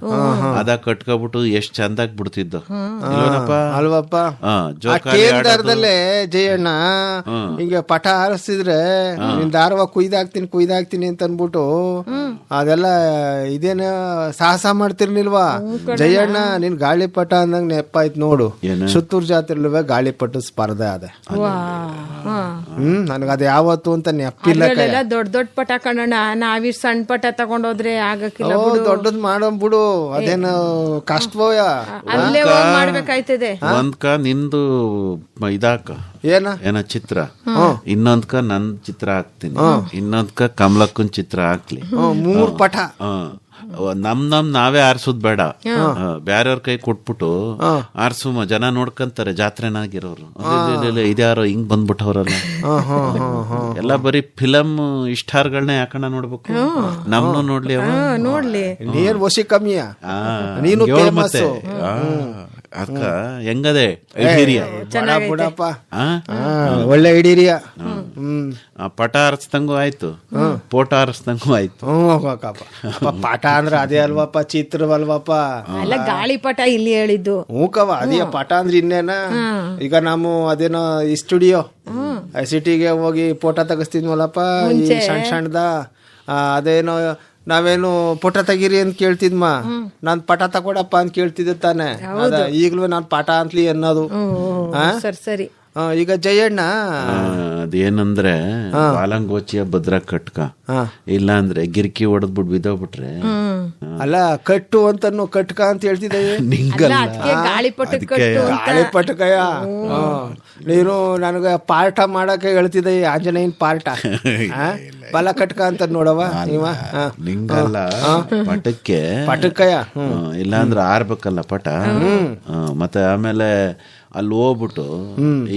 ಅದ ಕಟ್ಕೊಬಿಟ್ಟು ಎಷ್ಟ್ ಚಂದಾಗ್ ಬಿಡ್ತಿದ್ದು ಅಲ್ವಪ್ಪ. ದಾರದಲ್ಲೇ ಜಯಣ್ಣ ಹಿಂಗೆ ಪಟ ಹಾರಿಸಿದ್ರೆ ನಿನ್ ದಾರವ ಕುಯ್ದಾಕ್ತೀನಿ ಅಂತ ಅನ್ಬಿಟ್ಟು ಅದೆಲ್ಲ ಇದೇನ ಸಾಹಸ ಮಾಡ್ತಿರ್ಲಿಲ್ವಾ ಜಯಣ್ಣ? ನಿನ್ ಗಾಳಿಪಟ ಅಂದಂಗ ನೆಪ್ಪಾಯ್ತು ನೋಡು. ಸುತ್ತೂರ್ ಜಾತ್ರೆಲ್ವೇ ಗಾಳಿಪಟ ಸ್ಪರ್ಧೆ ಅದ. ನನಗದ ಯಾವತ್ತು ಅಂತ ನೆಪ್ಪಿಲ್ಲ. ದೊಡ್ಡ ದೊಡ್ಡ ಪಟ ಕಣಣ್ಣ, ನಾವೀ ಸಣ್ಣ ಪಟ ತಗೊಂಡೋದ್ರೆ ಆಗಕ್ಕಿಲ್ಲ. ದೊಡ್ಡದ್ ಮಾಡೋಬಿಡು, ಅದೇನು ಕಷ್ಟವೋಯ ಅಲ್ಲೇ ಮಾಡ್ಬೇಕಾಯ್ತದೆ. ಒಂದ್ಕ ನಿಂದು ಇದಾಕ ಏನ ಚಿತ್ರ, ಇನ್ನೊಂದ್ಕ ನನ್ ಚಿತ್ರ ಹಾಕ್ತೀನಿ, ಇನ್ನೊಂದ್ಕ ಕಮಲಕ್ಕನ್ ಚಿತ್ರ ಹಾಕ್ಲಿ. 3 ಪಟ. ನಮ್ ನಾವೇ ಆರ್ಸುದ್ ಬೇಡ, ಬ್ಯಾರ್ಯವ್ರ ಕೈ ಕೊಟ್ಬಿಟ್ಟು ಆರ್ಸುಮ ಜನ ನೋಡ್ಕಂತಾರೆ ಜಾತ್ರೆನಾಗಿರೋರು. ಇದ್ಯಾರೋ ಹಿಂಗ್ ಬಂದ್ಬಿಟ್ಟವ್ರಲ್ಲ ಎಲ್ಲ ಬರೀ ಫಿಲಮ್ ಇಷ್ಟಾರ್ಗಳನ್ನ ಯಾಕಣ್ಣ ನೋಡ್ಬೇಕು? ನಮ್ನು ನೋಡ್ಲಿ ನೋಡ್ಲಿ. ನೀನ್ ವಸಿ ಕಮ್ಮಿಯ, ನೀನು ಮತ್ತೆ ಅಕ್ಕ ಹೆಂಗದೆ ಬಿಡಪ್ಪ, ಒಳ್ಳೆ ಹಿಡೀರಿಯ. ಪಟ ಹಾರಿಸ್ದಂಗೂ ಆಯ್ತು, ಫೋಟೋ ಹಾರಿಸ್ದಂಗೂ ಆಯ್ತು. ಪಟ ಅಂದ್ರೆ ಅದೇ ಅಲ್ವಪ್ಪ, ಚಿತ್ರವಲ್ವಪ್ಪ. ಅಲ್ಲ ಗಾಳಿಪಟ ಇಲ್ಲಿ ಹೇಳಿದ್ದು. ಹೂಕವ ಅದೇ ಪಟ ಅಂದ್ರೆ ಇನ್ನೇನ. ಈಗ ನಾವು ಅದೇನೋ ಈ ಸ್ಟುಡಿಯೋ ಸಿಟಿಗೆ ಹೋಗಿ ಫೋಟೋ ತೆಗಿಸ್ತಿದ್ವಲ್ಲಪ್ಪ, ಈ ಸಣ್ಣ ಸಣ್ಣದ. ಅದೇನೋ ನಾವೇನು ಪಟ ತೆಗೀರಿ ಅಂತ ಕೇಳ್ತಿದ್ಮ, ನಾನ್ ಪಟ ತಗೊಡಪ್ಪ ಅಂತ ಕೇಳ್ತಿದ್ದೆ ತಾನೆ. ಈಗ್ಲೂ ನಾನ್ ಪಟ ಅಂತಲಿ ಅನ್ನೋದು. ಸರಿ. ಈಗ ಜಯಣ್ಣ ಅದೇನಂದ್ರೆ ಬಾಲಂಗೋಚಿಯ ಭದ್ರ ಕಟ್ಕ, ಇಲ್ಲ ಅಂದ್ರೆ ಗಿರ್ಕಿ ಹೊಡೆದ್ಬಿಟ್ಟು ಬಿದ್ದೋಗ್ಬಿಟ್ರೆ. ಅಲ್ಲ ಕಟ್ಟು ಅಂತನು ಕಟ್ಕ ಅಂತ ಹೇಳ್ತಿದ್ದೇವೆ. ಗಾಳಿಪಟಕಯ ನೀನು ನನಗೆ ಪಾಠ ಮಾಡಕ್ಕೆ ಹೇಳ್ತಿದ್ದೆ, ಆಂಜನೇಯನ್ ಪಾಠ. ಬಲ ಕಟ್ಕ ಅಂತ ನೋಡವ ನೀವ. ನಿಂಗಲ್ಲ ಪಟಕ್ಕಯ, ಇಲ್ಲ ಅಂದ್ರೆ ಆರ್ಬೇಕಲ್ಲ ಪಟ. ಮತ್ತೆ ಆಮೇಲೆ ಅಲ್ಲಿ ಹೋಗ್ಬಿಟ್ಟು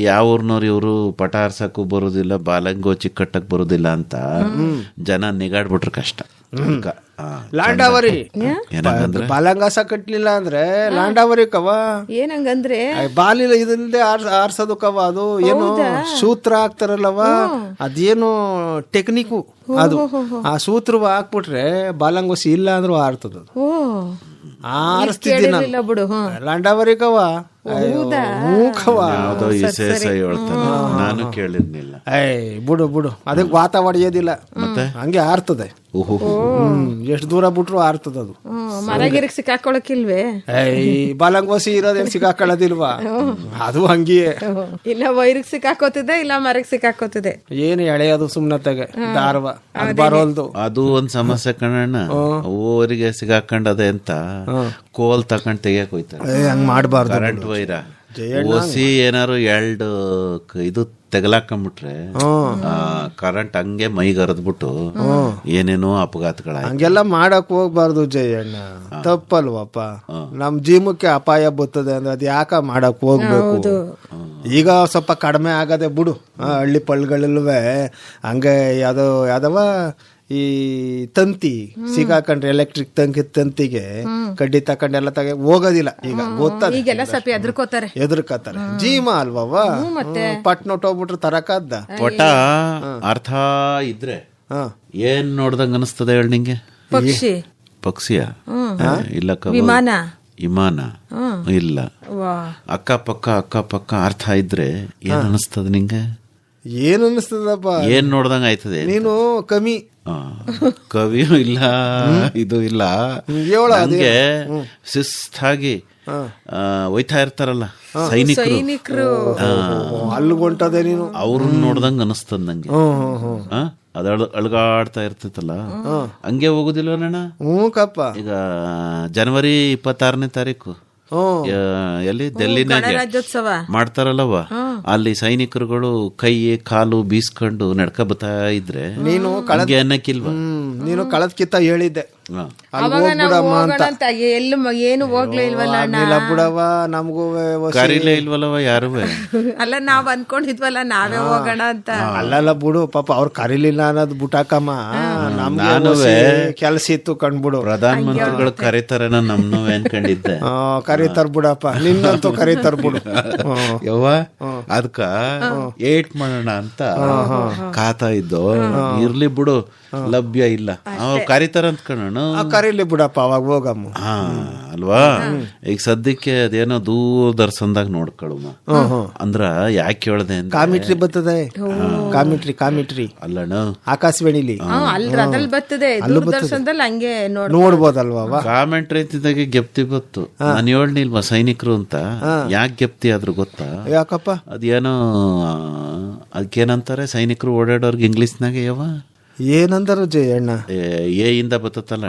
ಯಾವ ಊರ್ನವ್ರು ಇವ್ರು ಪಟ ಹಾರ್ಸಕ್ಕೂ ಬರೋದಿಲ್ಲ, ಬಾಲಂಗೋಚಿ ಕಟ್ಟಕ್ ಬರೋದಿಲ್ಲ ಅಂತ ಜನ ನಿಗಾಡ್ಬಿಟ್ರೆ ಕಷ್ಟ. ಲಾಂಡಾವರಿ ಏನಂಗಂದ್ರೆ ಬಾಲಂಗಾಸ ಕಟ್ಲಿಲ್ಲ ಅಂದ್ರೆ ಲಾಂಡಾವರಿ ಕವ ಏನಂಗಂದ್ರೆ ಬಾಲಿಲ್ಲ ಇದಲ್ದೆ ಆರ್ಸೋದು ಕವ ಅದು ಏನು ಸೂತ್ರ ಹಾಕ್ತಾರಲ್ಲವ ಅದೇನು ಟೆಕ್ನಿಕು ಅದು ಆ ಸೂತ್ರ ಹಾಕ್ಬಿಟ್ರೆ ಬಾಲಂಗೋಸಿ ಇಲ್ಲ ಅಂದ್ರೂ ಆರ್ತದ ಅದು ಓ ಆರಿಸ್ತಿದ್ದೆ ನಾನು ಬಿಡು ಲಾಂಡಾವರಿ ಕವ ಕವ ಯಾವುದೋ ವಿಶೇಷ ಹೇಳ್ತಾನೆ, ನಾನು ಕೇಳಿರ್ಲಿಲ್ಲ. ಬಿಡು ಅದಕ್ಕೆ ವಾತ ಹೊಡೆಯೋದಿಲ್ಲ ಹಂಗೆ ಆರ್ತದೆ. ಎಷ್ಟು ದೂರ ಬಿಟ್ರು ಆರ್ತದ ಅದು. ಮರಗಿರಕ್ ಸಿಕ್ಕಾಕೊಳಕಿಲ್ವೇ? ಬಾಲಂಗೋಸಿ ಇರೋದೇನ್ ಸಿಕ್ಕಾಕೊಳ್ಳೋದಿಲ್ವಾ? ಅದು ಹಂಗಿಯೇ ಇಲ್ಲ ವೈರಿಗೆ ಸಿಕ್ಕಾಕೋತಿದೆ ಇಲ್ಲ ಮರಕ್ ಸಿಕ್ಕಾಕೋತಿದೆ. ಏನು ಎಳೆಯೋದು ಸುಮ್ನತೆಗೆ ದಾರವ ಅದು ಬರೋಲ್ದು. ಅದು ಒಂದ್ ಸಮಸ್ಯೆ ಕಣಣ್ಣ. ಓರಿಗೆ ಸಿಗಾಕೊಂಡದೆ ಅಂತ ಕೋಲ್ ತಕೊಂಡ್ ತೆಗಿಯಕ್ ಹೋಯ್ತಾರೆ. ಹಂಗ್ ಮಾಡ್ಬಾರ್ದು. ಕರೆಂಟ್ ವೈರ ಓಸಿ ಏನಾರು ಎರಡು ಇದು ತೆಗಲಾಕೊಂಡ್ಬಿಟ್ರೆ ಕರೆಂಟ್ ಹಂಗೆ ಮೈಗೆ ಹರಿದ್ಬಿಟ್ಟು ಏನೇನೋ ಅಪಘಾತಗಳ. ಹಂಗೆಲ್ಲ ಮಾಡಕ್ ಹೋಗ್ಬಾರ್ದು ಜಯಣ್ಣ, ತಪ್ಪಲ್ವಪ್ಪ. ನಮ್ ಜೀವಕ್ಕೆ ಅಪಾಯ ಬರ್ತದೆ ಅಂದ್ರೆ ಅದ್ ಯಾಕ ಮಾಡಕ್ ಹೋಗ್ಬೇಕು? ಈಗ ಸ್ವಲ್ಪ ಕಡಿಮೆ ಆಗದೆ ಬಿಡು. ಹಳ್ಳಿ ಪಳ್ಗಳಲ್ವೇ ಹಂಗೆ ಯಾವ್ದವ ಈ ತಂತಿ ಸಿಗಾಕೊಂಡ್ರೆ ಎಲೆಕ್ಟ್ರಿಕ್ ತಂತಿಗೆ ಕಡ್ಡಿ ತಕೊಂಡೆಲ್ಲ ಹೋಗೋದಿಲ್ಲ. ಈಗ ಗೊತ್ತದೆ, ಎದುರ್ಕೋತಾರೆ. ಜೀಮ ಅಲ್ವವ, ಪಟ್ನೊಟ್ಟೋಗ್ಬಿಟ್ರೆ ತರಕಾದ್ದ. ಒಟ್ಟ ಅರ್ಥ ಇದ್ರೆ ಏನ್ ನೋಡ್ದಂಗ ಅನಿಸ್ತದೆ ಹೇಳಿ ನಿಂಗೆ? ಪಕ್ಷಿಯ ಇಲ್ಲ ವಿಮಾನ ಇಲ್ಲ, ಅಕ್ಕಪಕ್ಕ ಅರ್ಥ ಇದ್ರೆ ಏನ್ ಅನಿಸ್ತದ ನಿಂಗೆ? ಏನ್ ಅನಿಸ್ತದಪ್ಪ? ಏನ್ ನೋಡ್ದಂಗ ಆಯ್ತದೆ? ನೀನು ಕವಿಯೂ ಇಲ್ಲ, ಇದು ಇಲ್ಲ. ಹಂಗೆ ಶಿಸ್ತಾಗಿ ಒಯ್ತಾ ಇರ್ತಾರಲ್ಲ ಸೈನಿಕರು, ಅಲ್ಗೊಂಟದೆ ನೀನು ಅವ್ರನ್ನ ನೋಡ್ದಂಗ ಅನಿಸ್ತದ ನಂಗೆ. ಅದ ಅಳ್ಗಾಡ್ತಾ ಇರ್ತೈತಲ್ಲ ಹಂಗೆ ಹೋಗುದಿಲ್ವ ನಣ್ಣ? ಈಗ ಜನವರಿ 26ನೇ ತಾರೀಕು ಎಲ್ಲಿ ಡೆಲ್ಲಿನಾಗೆ ಮಾಡ್ತಾರಲ್ಲವ, ಅಲ್ಲಿ ಸೈನಿಕರುಗಳು ಕೈ ಕಾಲು ಬೀಸ್ಕೊಂಡು ನಡ್ಕ ಬತ್ತಾ ಇದ್ರೆ ನೀನು ಅನ್ನಕ್ಕಿಲ್ವ? ನೀನು ಕಳದ್ಕಿತ್ತ ಹೇಳಿದ್ದೆ ಏನು ಹೋಗ್ಲೇ ಇಲ್ವಲ್ಲ ಬಿಡವ, ನಮಗೂ ಕರೀಲೇ ಇಲ್ವಲ್ಲವ ಯಾರು? ಅಲ್ಲ ನಾವ್ ಅನ್ಕೊಂಡಿದ್ವಲ್ಲ ನಾವೇ ಹೋಗೋಣ ಅಂತ. ಅಲ್ಲಲ್ಲ ಬಿಡು, ಪಾಪ ಅವ್ರು ಕರೀಲಿಲ್ಲ ಅನ್ನೋದು ಬುಟಾಕಮ್ಮ. ನಾನು ಕೆಲ್ಸ ಇತ್ತು ಕಂಡ್ಬಿಡು. ಪ್ರಧಾನ ಮಂತ್ರಿಗಳು ಕರೀತಾರೆ ನಮ್ನು ಅನ್ಕೊಂಡಿದ್ದೆ. ಕರೀತಾರ ಬಿಡಪ್ಪ, ನಿನ್ನಂತೂ ಕರೀತಾರ ಬಿಡು. ಯವ್ವ ಅದ್ಕ ಏಟ್ ಮಾಡೋಣ ಅಂತ ಕಾತಾ ಇದ್ದು, ಇರ್ಲಿ ಬಿಡು ಲಭ್ಯ ಇಲ್ಲ, ಕರೀತಾರ ಅಂತ ಕಣ. ಕರೀಲಿ ಬಿಡಪ್ಪ, ಅವಾಗ ಹೋಗಮ್ಮ. ಅಲ್ವಾ? ಈಗ ಸದ್ಯಕ್ಕೆ ಅದೇನೋ ದೂರದರ್ಶನದಾಗ ನೋಡ್ಕೊಳಮ್ಮ ಅಂದ್ರ ಯಾಕೆ ಹೇಳ್ದೆ ಅಂತ. ಕಾಮಿಟ್ರಿ ಬರ್ತದೆ, ಕಾಮಿಟ್ರಿ ಅಲ್ಲಣ್ಣ, ಆಕಾಶವಾಣಿಲಿ ನೋಡ್ಬೋದಲ್ವಾ? ಕಾಮೆಂಟ್ರಿ ಅಂತಿದ್ದಾಗೆ ಗೆಪ್ತಿ ಬತ್ತು. ನಾನು ಹೇಳ್ನಿಲ್ವಾ ಸೈನಿಕರು ಅಂತ? ಯಾಕೆ ಗೆಪ್ತಿ ಆದ್ರೂ ಗೊತ್ತಾ? ಯಾಕಪ್ಪ? ಅದೇನೋ ಅದಕ್ಕೇನಂತಾರೆ ಸೈನಿಕರು ಓಡಾಡೋರ್ಗೆ ಇಂಗ್ಲಿಷ್ನಾಗೆ ಯಾವ ಏನಂದರು ಜಯಣ್ಣ? ಎ ಇಂದ ಬತ್ತಲ್ಲ,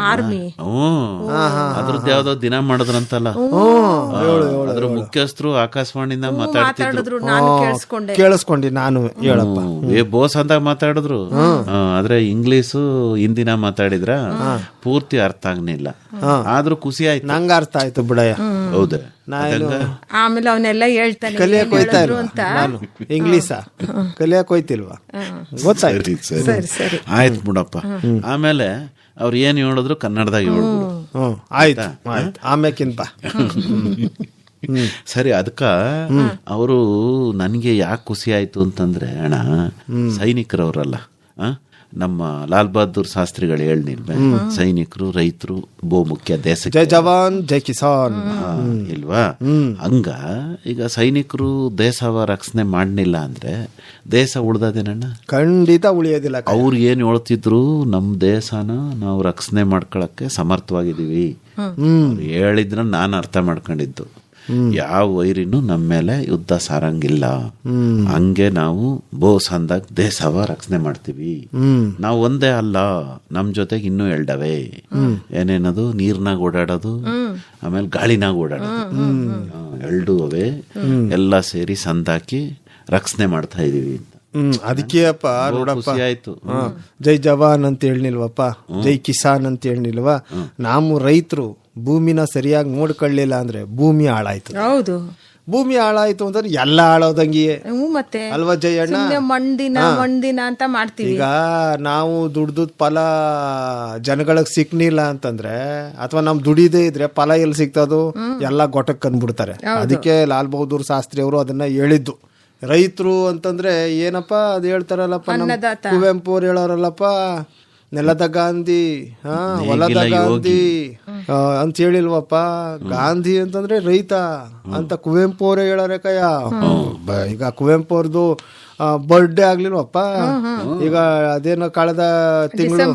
ಅದ್ರದ್ದು ಯಾವ್ದೋ ದಿನ ಮಾಡಿದ್ರಂತಲ್ಲ, ಅದ್ರ ಮುಖ್ಯಸ್ಥರು ಆಕಾಶವಾಣಿಯಿಂದ ಮಾತಾಡ್ತಿದ್ರು. ಕೇಳಿಸ್ಕೊಂಡಿ ನಾನು, ಹೇಳಪ್ಪ. ಬೋಸ್ ಅಂದಾಗ ಮಾತಾಡಿದ್ರು, ಆದ್ರೆ ಇಂಗ್ಲಿಷು ಹಿಂದಿನ ಮಾತಾಡಿದ್ರ ಪೂರ್ತಿ ಅರ್ಥ ಆಗ್ನಿಲ್ಲ. ಆದ್ರೂ ಖುಷಿ ಆಯ್ತು, ನಂಗ ಅರ್ಥ ಆಯ್ತು ಬಿಡಯ್ಯ. ಹೌದಾ? ಆಮೇಲೆ ಅವನ್ನೆಲ್ಲ ಹೇಳ್ತಾನೆ. ಕಲಿಯಕ್ ಹೋಯ್ತಾ ಇಲ್ವಾ ನಾನು? ಇಂಗ್ಲೀಷ ಕಲಿಯಕ್ ಹೋಯ್ತಿಲ್ವಾ? ಗೊತ್ತಾಯ್ತು. ಆಯ್ತು ಬಿಡಪ್ಪ. ಆಮೇಲೆ ಅವ್ರು ಏನ್ ಹೇಳಿದ್ರು ಕನ್ನಡದಾಗ ಹೇಳ್ಬಿಡು. ಆಯ್ತು ಆಮೇಕಿಂತ ಸರಿ. ಅದಕ್ಕ ಅವರು ನನ್ಗೆ ಯಾಕೆ ಖುಷಿ ಆಯ್ತು ಅಂತಂದ್ರೆ ಅಣ್ಣ, ಸೈನಿಕರವ್ರಲ್ಲ, ನಮ್ಮ ಲಾಲ್ ಬಹದ್ದೂರ್ ಶಾಸ್ತ್ರಿಗಳು ಹೇಳ್ನಿಲ್ವೇ, ಸೈನಿಕರು ರೈತರು ಬಹುಮುಖ್ಯ ದೇಶ, ಜೈ ಜವಾನ್ ಜೈ ಕಿಸಾನ್ ಇಲ್ವಾ? ಹಂಗ ಈಗ ಸೈನಿಕರು ದೇಶವ ರಕ್ಷಣೆ ಮಾಡಲಿಲ್ಲ ಅಂದ್ರೆ ದೇಶ ಉಳ್ದದೇನಣ್ಣ? ಖಂಡಿತ ಉಳಿಯೋದಿಲ್ಲ. ಅವ್ರು ಏನ್ ಹೇಳ್ತಿದ್ರು, ನಮ್ ದೇಶನ ನಾವು ರಕ್ಷಣೆ ಮಾಡ್ಕೊಳಕ್ಕೆ ಸಮರ್ಥವಾಗಿದ್ದೀವಿ ಹೇಳಿದ್ರ ನಾನು ಅರ್ಥ ಮಾಡ್ಕೊಂಡಿದ್ದು. ಯಾವ ವೈರಿನೂ ನಮ್ಮ ಮೇಲೆ ಯುದ್ಧ ಸಾರಂಗಿಲ್ಲ, ಹಂಗೆ ನಾವು ಬೋಸ್ ಅಂದಾಗ ದೇಶವ ರಕ್ಷಣೆ ಮಾಡ್ತೀವಿ. ನಾವು ಒಂದೇ ಅಲ್ಲ, ನಮ್ ಜೊತೆಗೆ ಇನ್ನೂ ಎಲ್ಡವೆ. ಏನೇನದು? ನೀರ್ನಾಗ ಓಡಾಡೋದು, ಆಮೇಲೆ ಗಾಳಿನಾಗ ಓಡಾಡೋದು, ಎಲ್ಡು ಅವೇ ಎಲ್ಲ ಸೇರಿ ಸಂದಾಕಿ ರಕ್ಷಣೆ ಮಾಡ್ತಾ ಇದೀವಿ ಅಂತ. ಅದಕ್ಕೆ ಅಪ್ಪ ನೋಡಪ್ಪ, ಆಯ್ತು. ಜೈ ಜವಾನ್ ಅಂತ ಹೇಳಿಲ್ವಪ್ಪ, ಜೈ ಕಿಸಾನ್ ಅಂತ ಹೇಳಿಲ್ವಾ? ನಾವು ರೈತರು ಭೂಮಿನ ಸರಿಯಾಗಿ ನೋಡ್ಕೊಳ್ಳಿಲ್ಲ ಅಂದ್ರೆ ಭೂಮಿ ಹಾಳಾಯ್ತು. ಹೌದು. ಭೂಮಿ ಹಾಳಾಯ್ತು ಅಂತಂದ್ರೆ ಎಲ್ಲ ಹಾಳೋದಂಗಿಯೇ ಮತ್ತೆ ಅಲ್ವಾ ಜಯಣ್ಣ? ಸುಮ್ನೆ ಮಣ್ದಿನ ಅಂತ ಮಾಡ್ತೀವಿ. ಈಗ ನಾವು ದುಡ್ದು ಫಲ ಜನಗಳಿಗೆ ಸಿಕ್ನಿಲ್ಲ ಅಂತಂದ್ರೆ ಅಥವಾ ನಮ್ ದುಡಿದೇ ಇದ್ರೆ ಫಲ ಎಲ್ಲಿ ಸಿಗ್ತದು? ಎಲ್ಲ ಗೊಟಕ್ ಕಂಡ್ಬಿಡ್ತಾರೆ. ಅದಕ್ಕೆ ಲಾಲ್ ಬಹದ್ದೂರ್ ಶಾಸ್ತ್ರಿ ಅವರು ಅದನ್ನ ಹೇಳಿದ್ದು. ರೈತರು ಅಂತಂದ್ರೆ ಏನಪ್ಪಾ ಅದು ಹೇಳ್ತಾರಲ್ಲಪ್ಪ, ಕುವೆಂಪು ಅವ್ರು ಹೇಳೋರಲ್ಲಪ್ಪ, ನೆಲದ ಗಾಂಧಿ ಹೊಲದ ಗಾಂಧಿ ಅಂತ ಹೇಳಿಲ್ವಪ್ಪ. ಗಾಂಧಿ ಅಂತಂದ್ರೆ ರೈತ ಅಂತ ಕುವೆಂಪು ಅವರೇ ಹೇಳೋರೆ ಕಯ್ಯ. ಈಗ ಕುವೆಂಪು ಅವ್ರದ್ದು ಬರ್ಡೇ ಆಗ್ಲಿಲ್ವಪ್ಪ ಈಗ, ಅದೇನೋ ಕಳೆದ ತಿಂಗಳು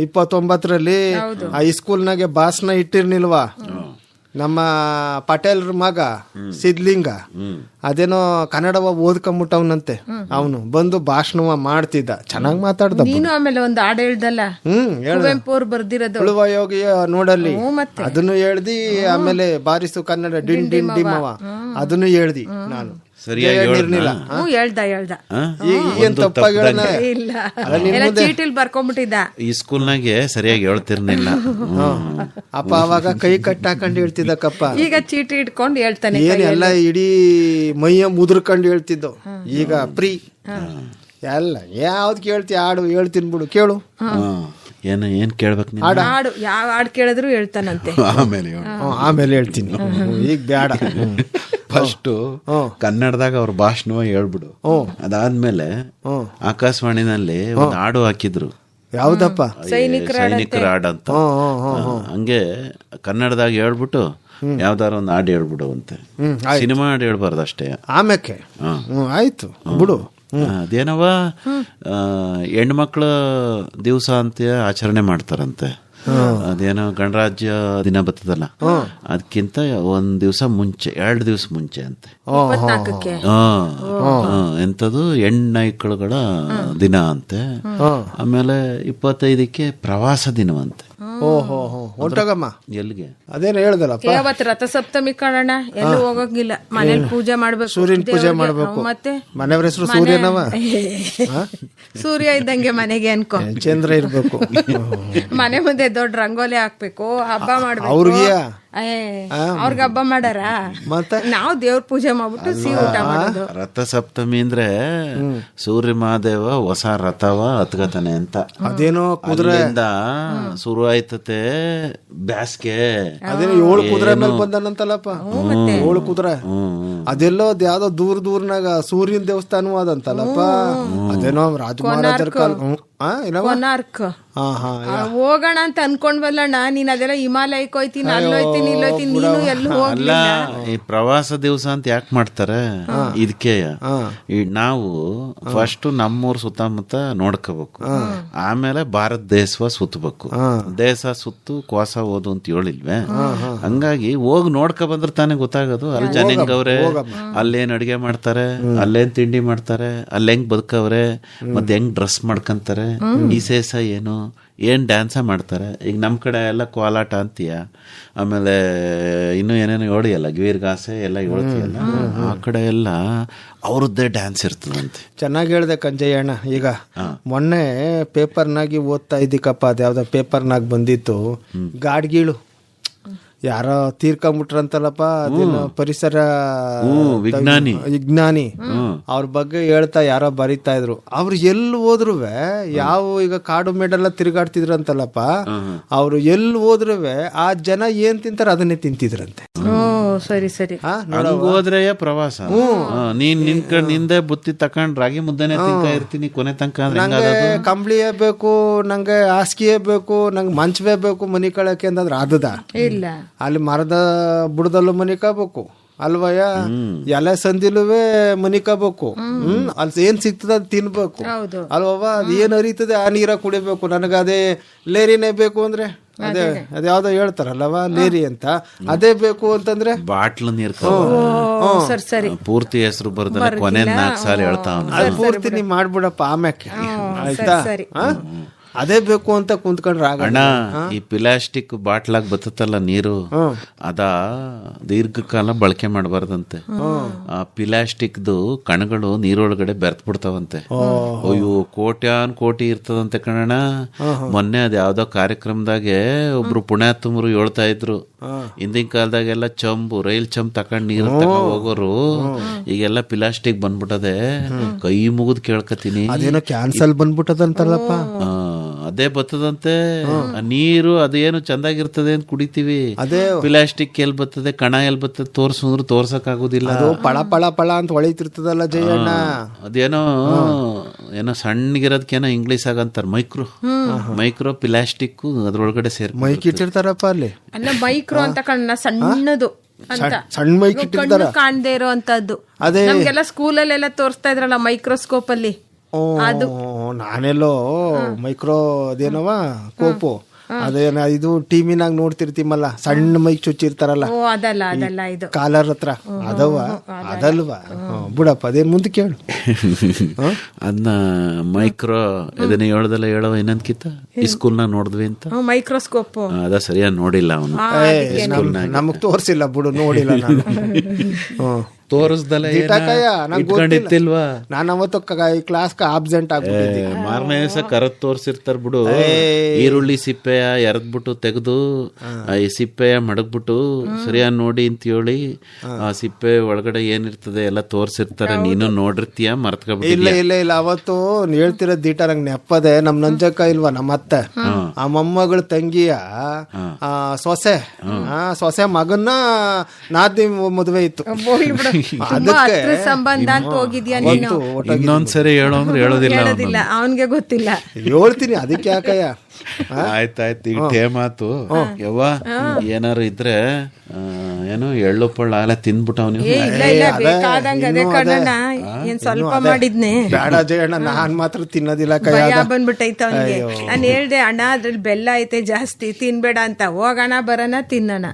29ರಲ್ಲಿ ಹೈಸ್ಕೂಲ್ನಾಗೆ ಭಾಷಣ ಇಟ್ಟಿರ್ನಿಲ್ವಾ ನಮ್ಮ ಪಟೇಲ್ರ ಮಗ ಸಿದ್ಲಿಂಗ, ಅದೇನೋ ಕನ್ನಡವ ಓದ್ಕೊಂಬಿಟ್ಟವನಂತೆ. ಅವನು ಬಂದು ಭಾಷಣ ಮಾಡ್ತಿದ್ದ, ಚೆನ್ನಾಗಿ ಮಾತಾಡ್ದ. ನೀನು ಆಮೇಲೆ ಒಂದು ಹಾಡು ಹೇಳ್ದಲ್ಲ, ಕುವೆಂಪು ಅವ್ರು ಬರ್ದಿರೋದು ಉಳುವ ಯೋಗಿಯ ನೋಡಲ್ಲಿ, ಅದನ್ನು ಹೇಳ್ದಿ. ಆಮೇಲೆ ಬಾರಿಸು ಕನ್ನಡ ಡಿನ್ ಡಿನ್ ಡಿಮ್ಮವ, ಅದನ್ನು ಹೇಳ್ದಿ. ನಾನು ಚೀಟಿಲ್ ಬರ್ಕೊಂಡ್ಬಿಟ್ಟಿದ್ದ. ಈ ಸ್ಕೂಲ್ನಾಗೆ ಸರಿಯಾಗಿ ಹೇಳ್ತಿರ್ನಿಲ್ಲ ಅಪ್ಪ. ಅವಾಗ ಕೈ ಕಟ್ಟಾಕೊಂಡು ಹೇಳ್ತಿದ್ದಕ್ಕಪ್ಪ. ಈಗ ಚೀಟಿ ಇಟ್ಕೊಂಡು ಹೇಳ್ತಾನೆ. ಏನೆಲ್ಲ ಇಡೀ ಮೈಯ ಮುದ್ರಕೊಂಡು ಹೇಳ್ತಿದ್ದು. ಈಗ ಫ್ರೀ ಎಲ್ಲ ಯಾವ್ದು ಕೇಳ್ತಿ ಹಾಡು ಹೇಳ್ತೀನಿ ಬಿಡು, ಕೇಳು. ಏನ್ ಕೇಳ್ಬೇಕು? ಹಾಡು ಯಾವ ಹಾಡು ಕೇಳಿದ್ರು ಹೇಳ್ತಾನಂತೆ. ಆಮೇಲೆ ಹೇಳ್ತೀನಿ, ಈಗ ಬೇಡ. ಫಸ್ಟ್ ಕನ್ನಡದಾಗ ಅವ್ರ ಭಾಷಣ ಹೇಳ್ಬಿಡು. ಅದಾದ್ಮೇಲೆ ಆಕಾಶವಾಣಿನಲ್ಲಿ ಒಂದು ಹಾಡು ಹಾಕಿದ್ರು. ಯಾವ್ದಪ್ಪ? ಸೈನಿಕರ ಹಾಡು ಅಂತ. ಹಂಗೆ ಕನ್ನಡದಾಗ ಹೇಳ್ಬಿಟ್ಟು ಯಾವ್ದಾರ ಒಂದು ಹಾಡು ಹೇಳ್ಬಿಡು ಅಂತೆ. ಸಿನಿಮಾ ಹಾಡು ಹೇಳ್ಬಾರ್ದು ಅಷ್ಟೇ. ಆಮೇಲೆ ಆಯ್ತು ಬಿಡು. ಅದೇನವ ಹೆಣ್ಮಕ್ಳ ದಿವಸ ಅಂತ ಆಚರಣೆ ಮಾಡ್ತಾರಂತೆ. ಅದೇನೋ ಗಣರಾಜ್ಯ ದಿನ ಬರ್ತದಲ್ಲ, ಅದಕ್ಕಿಂತ ಒಂದ್ ದಿವಸ ಮುಂಚೆ, 2 ದಿವಸ ಮುಂಚೆ ಅಂತೆ. ಎಂತದು ಹೆಣ್ಣೈಕಳುಗಳ ದಿನ ಅಂತೆ. ಆಮೇಲೆ 25ಕ್ಕೆ ಪ್ರವಾಸ ದಿನವಂತೆ. ಓಹೋ ಹೊಂಟೋಗಮ್ಮ. ಎಲ್ಲಿಗೆ? ಅದೇನು ಹೇಳ್ದಲ್ಲಪ್ಪ, ಯಾವತ್ತು ರಥಸಪ್ತಮಿ ಕಾಣೋಣ, ಎಲ್ಲೂ ಹೋಗಂಗಿಲ್ಲ, ಮನೇಲಿ ಪೂಜೆ ಮಾಡ್ಬೇಕು, ಸೂರ್ಯನ ಪೂಜೆ ಮಾಡ್ಬೇಕು. ಮತ್ತೆ ಮನೆಯವ್ರ ಹೆಸರು ಸೂರ್ಯನವ. ಸೂರ್ಯ ಇದ್ದಂಗೆ ಮನೆಗೆ ಅನ್ಕೋ, ಚಂದ್ರ ಇರ್ಬೇಕು. ಮನೆ ಮುಂದೆ ದೊಡ್ಡ ರಂಗೋಲಿ ಹಾಕ್ಬೇಕು, ಹಬ್ಬ ಮಾಡ್ಬೇಕು. ಅವ್ರಿಗೆ ಹಬ್ಬ ಮಾಡಾರ, ಮತ್ತೆ ನಾವು ದೇವ್ರ ಪೂಜೆ ಮಾಡ್ಬಿಟ್ಟು ಸಿಹಿ ಊಟ ಮಾಡೋದು. ರಥಸಪ್ತಮಿ ಅಂದ್ರೆ ಸೂರ್ಯ ಮಹಾದೇವ ಹೊಸ ರಥವ ಹತ್ಕತಾನೆ ಅಂತ. ಅದೇನೋ ಕುದುರೆಯಿಂದ ಶುರು ಆಯ್ತತೆ ಬ್ಯಾಸ್ಗೆ. ಅದೇನೋ 7 ಕುದುರೆ ಮೇಲೆ ಬಂದನಂತಲ್ಲಪ್ಪ, 7 ಕುದುರೆ. ಅದೆಲ್ಲೋ ಯಾವ್ದೋ ದೂರನಾಗ ಸೂರ್ಯನ ದೇವಸ್ಥಾನ ಅದಂತಲ್ಲಪ್ಪ. ಅದೇನೋ ರಾಜಮಹಾರಾಜರ ಕಾಲ ಕೊನಾರ್ಕ್ ಹೋಗೋಣ ಅಂತ ಅನ್ಕೊಂಡ್ವಲ್ಲಣ್ಣ. ನೀನ್ ಅದೆಲ್ಲ ಹಿಮಾಲಯಕ್ಕೆ ಹೋಯ್ತೀನಿ, ಅಲ್ಲೋಯ್ತೀನಿ, ಇಲ್ಲೋಯ್ತೀನಿ, ನೀನು ಎಲ್ಲೂ ಹೋಗ್ಲಿಲ್ಲ. ಈ ಪ್ರವಾಸ ದಿವಸ ಅಂತ ಯಾಕೆ ಮಾಡ್ತಾರೆ? ಇದಕ್ಕೆ ನಾವು ಫಸ್ಟ್ ನಮ್ಮೂರ್ ಸುತ್ತಮುತ್ತ ನೋಡ್ಕೋಬೇಕು, ಆಮೇಲೆ ಭಾರತ ದೇಶ ಸುತ್ತಬೇಕು. ದೇಶ ಸುತ್ತು ಕೋಸ ಓದು ಅಂತ ಹೇಳಿಲ್ವೇ? ಹಂಗಾಗಿ ಹೋಗಿ ನೋಡ್ಕೊ ಬಂದ್ರೆ ತಾನೇ ಗೊತ್ತಾಗೋದು. ಅಲ್ಲಿ ಜನ ಹೆಂಗವ್ರೆ, ಅಲ್ಲೇನ್ ಅಡಿಗೆ ಮಾಡ್ತಾರೆ, ಅಲ್ಲೇನ್ ತಿಂಡಿ ಮಾಡ್ತಾರೆ, ಅಲ್ಲಿ ಹೆಂಗ್ ಬದುಕವ್ರೆ, ಮತ್ತೆ ಹೆಂಗ್ ಡ್ರೆಸ್ ಮಾಡ್ಕೊಂತಾರೆ, ವಿಶೇಷ ಏನು, ಏನ್ ಡ್ಯಾನ್ಸ ಮಾಡ್ತಾರೆ. ಈಗ ನಮ್ ಕಡೆ ಎಲ್ಲ ಕೋಲಾಟ ಅಂತೀಯ, ಆಮೇಲೆ ಇನ್ನು ಏನೇನೋ ಹೇಳಿಯಲ್ಲ, ಗೀರ್ಗಾಸೆ ಎಲ್ಲ ಹೇಳ್ತೀಯಲ್ಲ, ಆ ಕಡೆ ಎಲ್ಲ ಅವ್ರದ್ದೇ ಡ್ಯಾನ್ಸ್ ಇರ್ತದಂತೆ. ಚೆನ್ನಾಗಿ ಹೇಳ್ದೆ ಕಂಜಯ್ಯಣ್ಣ. ಈಗ ಮೊನ್ನೆ ಪೇಪರ್ನಾಗಿ ಓದ್ತಾ ಇದ್ದಿಕಪ್ಪ, ಅದ್ಯಾವ್ದೋ ಪೇಪರ್ನಾಗ ಬಂದಿತ್ತು, ಗಾಡ್ಗೀಳು ಯಾರೋ ತೀರ್ಕೊಂಡ್ಬಿಟ್ರಂತಲ್ಲಪ್ಪ, ಅದೇನು ಪರಿಸರ ವಿಜ್ಞಾನಿ ಅವ್ರ ಬಗ್ಗೆ ಹೇಳ್ತಾ ಯಾರೋ ಬರೀತಾ ಇದ್ರು. ಅವ್ರು ಎಲ್ಲಿ ಹೋದ್ರು ಯಾವ ಈಗ ಕಾಡು ಮೇಡೆಲ್ಲ ತಿರುಗಾಡ್ತಿದ್ರಂತಲ್ಲಪ್ಪ, ಅವ್ರು ಎಲ್ಲಿ ಹೋದ್ರು ಆ ಜನ ಏನ್ ತಿಂತಾರ ಅದನ್ನೇ ತಿಂತಿದ್ರಂತೆ. ಸರಿ ಸರಿ ಹೋದ್ರೆ ಪ್ರವಾಸ. ನೀನ್ ನಿಂದೆ ಬುತ್ತಿ ತಕೊಂಡ್ ರಾಗಿ ಮುದ್ದೆನೆ ತಿಂತ ಇರ್ತೀನಿ ಕೊನೆ ತನಕ. ನಂಗೆ ಕಂಬಳಿಯೇ ಬೇಕು, ನಂಗೆ ಹಾಸಿಗೆಯೇ ಬೇಕು, ನಂಗೆ ಮಂಚವೇ ಬೇಕು ಮನಿ ಕಳಕ್ಕೆ ಅಂತಂದ್ರೆ ಅದದ ಇಲ್ಲ. ಅಲ್ಲಿ ಮರದ ಬುಡದಲ್ಲೂ ಮನಿ ಕಬೇಕು ಅಲ್ವಯ್ಯ, ಎಲೆ ಸಂದಿಲುವೆ ಮನಿ ಕಬೇಕು. ಅಲ್ಲಿ ಏನ್ ಸಿಗ್ತದ ಅದ್ ತಿನ್ಬೇಕು ಅಲ್ವವ. ಅದ್ ಏನ್ ಹರಿತದೆ ಆ ನೀರ ಕುಡಿಬೇಕು. ನನಗದೇ ಲೇರಿನೇ ಬೇಕು ಅಂದ್ರೆ ಅದೇ ಅದ್ಯಾವ್ದೋ ಹೇಳ್ತಾರಲ್ಲವ ಲೇರಿ ಅಂತ, ಅದೇ ಬೇಕು ಅಂತಂದ್ರೆ ಬಾಟ್ಲು ನೀರ್ ಪೂರ್ತಿ ಹೆಸರು ಬರ್ದಲ್ಲ, ಕೊನೆ 4 ಸಾಲ ಹೇಳ್ತಾವ. ಅದು ಪೂರ್ತಿ ನೀ ಮಾಡ್ಬಿಡಪ್ಪ ಆಮ್ಯಾಕೆ, ಆಯ್ತಾ? ಅದೇ ಬೇಕು ಅಂತ ಕುಂತ್ಕೊಂಡ್ರೆ ಅಣ್ಣ ಈ ಪ್ಲಾಸ್ಟಿಕ್ ಬಾಟ್ಲಾಗ್ ಬತ್ತಲ್ಲ ನೀರು ಅದ ದೀರ್ಘಕಾಲ ಬಳಕೆ ಮಾಡಬಾರ್ದಂತೆ. ಆ ಪ್ಲಾಸ್ಟಿಕ್ದು ಕಣಗಳು ನೀರೊಳಗಡೆ ಬೆರ್ತ್ ಬಿಡ್ತಾವಂತೆ. ಅಯ್ಯೋ ಕೋಟಿ ಇರ್ತದಂತೆ ಕಣಣ್ಣ. ಮೊನ್ನೆ ಅದ್ ಯಾವ್ದೋ ಕಾರ್ಯಕ್ರಮದಾಗೆ ಒಬ್ರು ಪುಣ್ಯಾತ್ಮರು ಹೇಳ್ತಾ ಇದ್ರು, ಹಿಂದಿನ ಕಾಲದಾಗೆಲ್ಲ ಚಂಬು ರೈಲ್ ಚಂಬ್ ತಕೊಂಡ್ ನೀರು ಹೋಗೋರು, ಈಗೆಲ್ಲ ಪ್ಲಾಸ್ಟಿಕ್ ಬಂದ್ಬಿಟ್ಟದೆ. ಕೈ ಮುಗಿದ್ ಕೇಳ್ಕತೀನಿ, ಅದೇನೋ ಕ್ಯಾನ್ಸಲ್ ಬಂದ್ಬಿಟ್ಟದಂತಲ್ಲಪ್ಪ. ಅದೇ ಬರ್ತದಂತೆ ನೀರು, ಅದೇನು ಚಂದಾಗಿರ್ತದೆ ಅಂತ ಕುಡಿತೀವಿ. ಅದೇ ಪ್ಲಾಸ್ಟಿಕ್ ಎಲ್ ಬರ್ತದೆ, ಕಣ ಎಲ್ ಬರ್ತದೆ ತೋರ್ಸಂದ್ರು ತೋರ್ಸಕ್ ಆಗುದಿಲ್ಲ. ಅದು ಪಳ ಪಳ ಪಳ ಅಂತ ಹೊಳಿತಿರ್ತದಲ್ಲ ಜಯಣ್ಣ. ಅದೇನೋ ಏನೋ ಸಣ್ಣಗಿರೋದಕ್ಕೇನೋ ಇಂಗ್ಲಿಷ್ ಆಗಂತಾರ ಮೈಕ್ರೋ ಪ್ಲಾಸ್ಟಿಕ್ ಅದ್ರೊಳಗಡೆ ಮೈಕ್ ಇಟ್ಟಿರ್ತಾರಪ್ಪ ಅಲ್ಲಿ. ಅಲ್ಲ ಮೈಕ್ರೋ ಅಂತ ಕಣ್ಣ, ಸಣ್ಣದು ಅಂತ, ಸಣ್ಣ ಮೈಕ್ ಇಟ್ಟಿರ್ತಾರ, ಕಾಣದೇ ಇರೋ ಅಂತದ್ದು. ಅದೇ ನಮ್ಗೆಲ್ಲ ಸ್ಕೂಲಲ್ಲೆಲ್ಲ ತೋರಿಸ್ತಾ ಇದ್ರಲ್ಲ ಮೈಕ್ರೋಸ್ಕೋಪ್ ಅಲ್ಲಿ. ನಾನೆಲ್ಲೋ ಮೈಕ್ರೋ ಅದೇನವ ಕೋಪು ಅದೇನ ಇದು ಟಿವಿನಾಗ ನೋಡ್ತಿರ್ತೀಮಲ್ಲ, ಸಣ್ಣ ಮೈಕ್ ಚುಚ್ಚಿರ್ತಾರಲ್ಲ ಅದಲ್ಲ ಇದು ಕಾಲರ್ ಹತ್ರ, ಅದಲ್ವಾ? ಬಿಡಪ್ಪ, ಅದೇ ಮುಂದೆ ಕೇಳು. ಅದನ್ನ ಮೈಕ್ರೋ ಇದನ್ನ ಹೇಳ್ದಲ್ಲ ಹೇಳೋ ಏನಂತಕಿತ್ತ ಈ ಸ್ಕೂಲ್ನಾಗ ನೋಡಿದ್ವಿ ಅಂತ. ಮೈಕ್ರೋಸ್ಕೋಪ್ ಅದ ಸರಿಯಾಗಿ ನೋಡಿಲ್ಲ ಅವನು, ನಮಗ್ ತೋರ್ಸಿಲ್ಲ ಬಿಡು, ನೋಡಿಲ್ಲ ನಾನು. ತೋರಿಸ್ದಲ್ಲ ಇಟ್ಕೊಂಡಿತ್ತಿಲ್ವಾ? ನಾನು ಅವತ್ತು ಕ್ಲಾಸ್ ಆಬ್ಸೆಂಟ್ ಆಗ್ಬಿಟ್ಟಿದ್ದೆ. ಮಾರನೇ ದಿವಸ ಕರತ್ ತೋರ್ಸಿರ್ತಾರ ಬಿಡು. ಈರುಳ್ಳಿ ಸಿಪ್ಪೆಯ ಎರದ್ಬಿಟ್ಟು ತೆಗೆದು ಈ ಸಿಪ್ಪೆಯ ಮಡಗ್ಬಿಟ್ಟು ಸರಿಯಾಗಿ ನೋಡಿ ಅಂತ ಹೇಳಿ ಆ ಸಿಪ್ಪೆ ಒಳಗಡೆ ಏನಿರ್ತದೆ ಎಲ್ಲ ತೋರ್ಸಿರ್ತಾರೆ. ನೀನು ನೋಡಿರ್ತೀಯ, ಮರ್ತ್ಕೊಬಿಟ್ಟಿಲ್ಲ. ಇಲ್ಲ ಅವತ್ತು ಹೇಳ್ತಿರೋ ದೀಟ ನಂಗೆ ನೆಪ್ಪದೆ. ನಮ್ ನಂಜಕ್ಕ ಇಲ್ವಾ, ನಮ್ಮ ಅತ್ತೆ, ಆ ಮೊಮ್ಮಗಳ ತಂಗಿಯ ಸೊಸೆ ಮಗನ್ನ ನಾದಿ ಮದುವೆ ಇತ್ತು. ಸಂಬಂಧ ಅಂತ ಹೋಗಿದ್ಯಾ ನೀನು? ಇನ್ನೊಂದ್ಸರಿ ಹೇಳೋ ಅಂದ್ರೆ ಹೇಳೋದಿಲ್ಲ, ಅವನ್ಗೆ ಗೊತ್ತಿಲ್ಲ. ಹೇಳ್ತೀನಿ, ಅದಕ್ಕೆ ಯಾಕಯ್ಯ. ಆಯ್ತಾಯ್ತು, ಈಗ ಟೇಮಾತು ಯವ್ವ. ಏನಾರು ಇದ್ರೆ ಏನೋ ಎಳ್ಳು ಪಳ್ಳ ಎಲ್ಲ ತಿಂದ್ಬಿಟ್ಟು ಅವನು ಸ್ವಲ್ಪ ಮಾಡಿದ್ನೆ. ಬೇಡ ಜಯಣ್ಣ, ನಾನ್ ಮಾತ್ರ ತಿನ್ನೋದಿಲ್ಲ. ಭಯ ಬಂದ್ಬಿಟ್ಟೈತ ಅವನಿಗೆ. ನಾನು ಹೇಳ್ದೆ, ಅಣ್ಣ ಅದ್ರಲ್ಲಿ ಬೆಲ್ಲ ಐತೆ ಜಾಸ್ತಿ, ತಿನ್ಬೇಡ ಅಂತ. ಹೋಗೋಣ ಬರೋಣ ತಿನ್ನೋಣ.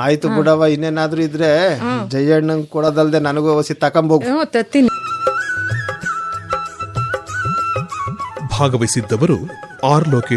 ಆಯ್ತು ಬಿಡವ, ಇನ್ನೇನಾದ್ರೂ ಇದ್ರೆ ಜಯಣ್ಣಂಗ್ ಕೊಡೋದಲ್ದೆ ನನಗೂ ಹೊಸಿ ತಕೊಂಬೋಗು. ತತ್ತೀನಿ. ಭಾಗವಹಿಸಿದ್ದವರು ಆರ್ ಲೋಕೇಶ್.